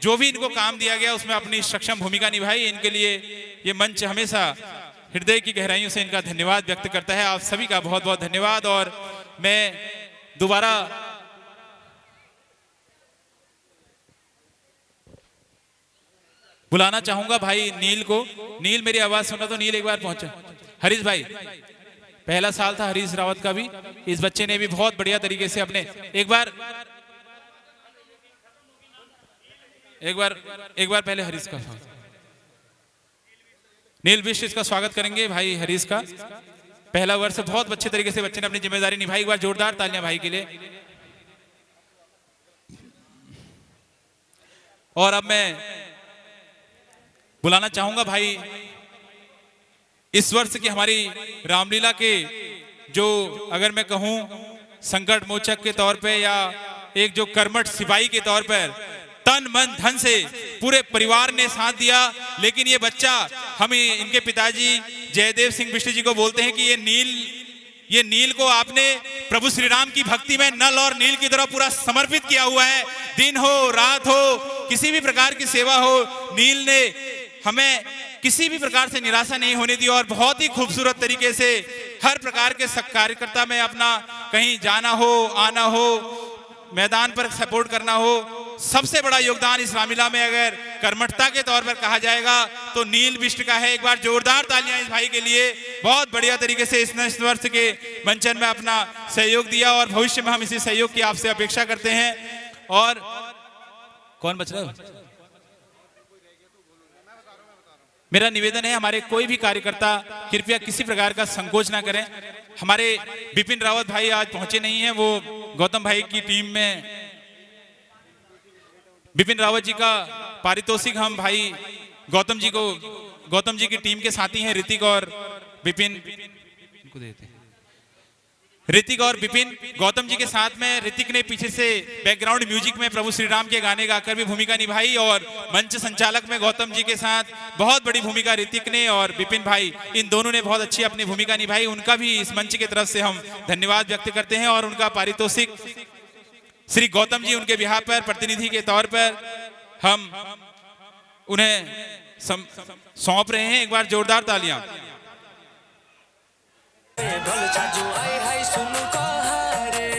जो भी इनको काम दिया गया उसमें अपनी सक्षम भूमिका निभाई। इनके लिए ये मंच हमेशा हृदय की गहराइयों से इनका धन्यवाद व्यक्त करता है। आप सभी का बहुत बहुत धन्यवाद। और मैं दोबारा बुलाना चाहूंगा भाई नील को। नील मेरी आवाज सुना तो नील एक बार पहुंचा। हरीश भाई, पहला साल था हरीश रावत का भी। इस बच्चे ने भी बहुत बढ़िया तरीके से अपने, एक बार पहले हरीश का, नील विश्व इसका स्वागत करेंगे भाई हरीश का। पहला वर्ष बहुत अच्छे तरीके से बच्चे ने अपनी जिम्मेदारी निभाई। एक बार जोरदार तालियां भाई के लिए। और अब मैं बुलाना चाहूंगा भाई इस वर्ष की हमारी रामलीला के जो, अगर मैं कहूं संकट मोचक के तौर पे या एक जो कर्मठ सिपाही के तौर पर तन मन धन से पूरे परिवार ने साथ दिया। लेकिन ये बच्चा, हम इनके पिताजी जयदेव सिंह बिष्ट जी को बोलते हैं कि ये नील को आपने प्रभु श्री राम की भक्ति में नल और नील की तरह पूरा समर्पित किया हुआ है। दिन हो रात हो, किसी भी प्रकार की सेवा हो, नील ने हमें किसी भी प्रकार से निराशा नहीं होने दी और बहुत ही खूबसूरत तरीके से हर प्रकार के कार्यकर्ता में अपना, कहीं जाना हो, आना हो, मैदान पर सपोर्ट करना हो, सबसे बड़ा योगदान इस रामलीला में अगर कर्मठता के तौर पर कहा जाएगा तो नील बिष्ट का है। एक बार जोरदार तालियां इस भाई के लिए। बहुत बढ़िया तरीके से इस वर्ष के मंचन में अपना सहयोग दिया और भविष्य में हम इसी सहयोग की आपसे अपेक्षा करते हैं। और कौन बच रहा है? मेरा निवेदन है, हमारे कोई भी कार्यकर्ता कृपया किसी प्रकार का संकोच ना करें। हमारे विपिन रावत भाई आज पहुंचे नहीं हैं, वो गौतम भाई की टीम में, विपिन रावत जी का पारितोषिक हम भाई गौतम जी की टीम के साथी हैं ऋतिक और विपिन, इनको देते हैं। ऋतिक और विपिन गौतम जी के साथ में ऋतिक ने पीछे से बैकग्राउंड म्यूजिक में प्रभु श्री राम के गाने गाकर भी भूमिका निभाई और मंच संचालक में गौतम जी के साथ बहुत बड़ी भूमिका ऋतिक ने और विपिन भाई इन दोनों ने बहुत अच्छी अपनी भूमिका निभाई। उनका भी इस मंच की तरफ से हम धन्यवाद व्यक्त करते हैं और उनका पारितोषिक श्री गौतम जी उनके बिहार पर प्रतिनिधि के तौर पर हम उन्हें सौंप रहे हैं। एक बार जोरदार तालियां। ढोल छाजू आए हाय सुनु कहारे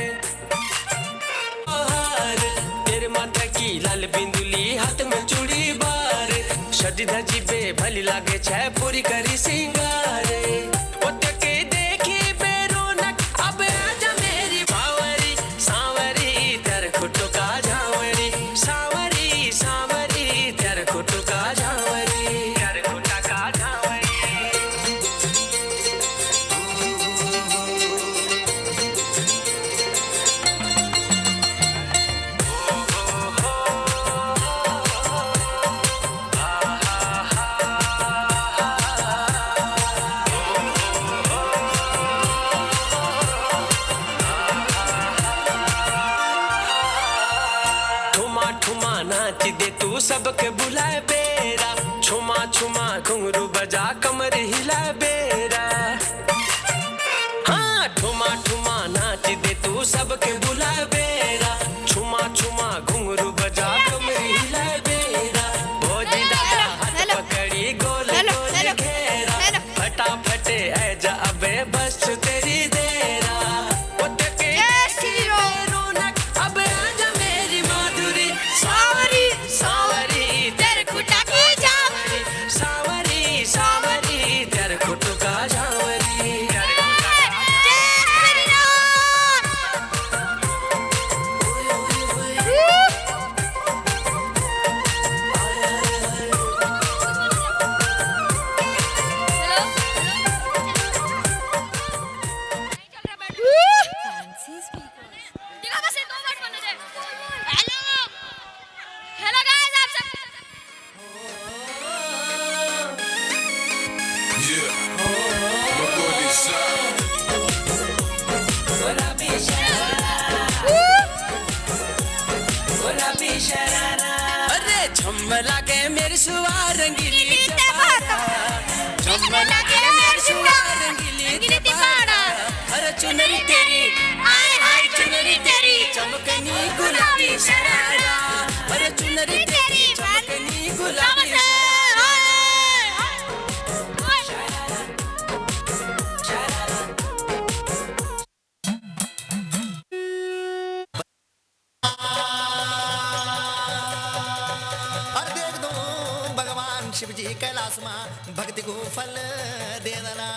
तेरे माथा की लाल बिंदुली हाथ में चूड़ी बार सजी धजी बे भली लागे छे पूरी करी सिंगारे ओते के देखी बेरोनक अब आजा मेरी बावरी सांवरी तेरे खुटो का झावरी सांवरी सांवरी तेरे खुटो का झावरी तेरे खुटा का झावरी। ठुमा ठुमा नाच दे तू सबके बुलाए बेरा छुमा छुमा घुंघरू बजा कमर हिला बेरा हाँ ठुमा ठुमा नाच दे तू सबके बुलाए बेरा छुमा छुमा घुंघरू बजा कमर हिला बेरा भोजी दादा हाथ पकड़ी गोल गोल घेरा फटाफट ऐजा अबे बस तेरी देरा ओते के रौनक अब आजा मेरी माधुरी सावरी सावरी तेरे खुटा की झावरी सावरी सावरी तेरे खुटो का झावरी। हेलो गाइस आप सब अरे झम्मला के मेरी सुवार रंगीली झम्मला के मेरी सुवार रंगीली अरे चुनरी तेरी आय हाय चुनरी तेरी चमकनी गुलाबी शरारा अरे चुनरी तेरी चमकनी गुलाबी और देख दो भगवान शिव जी कैलाश मां भक्ति को फल दे दना।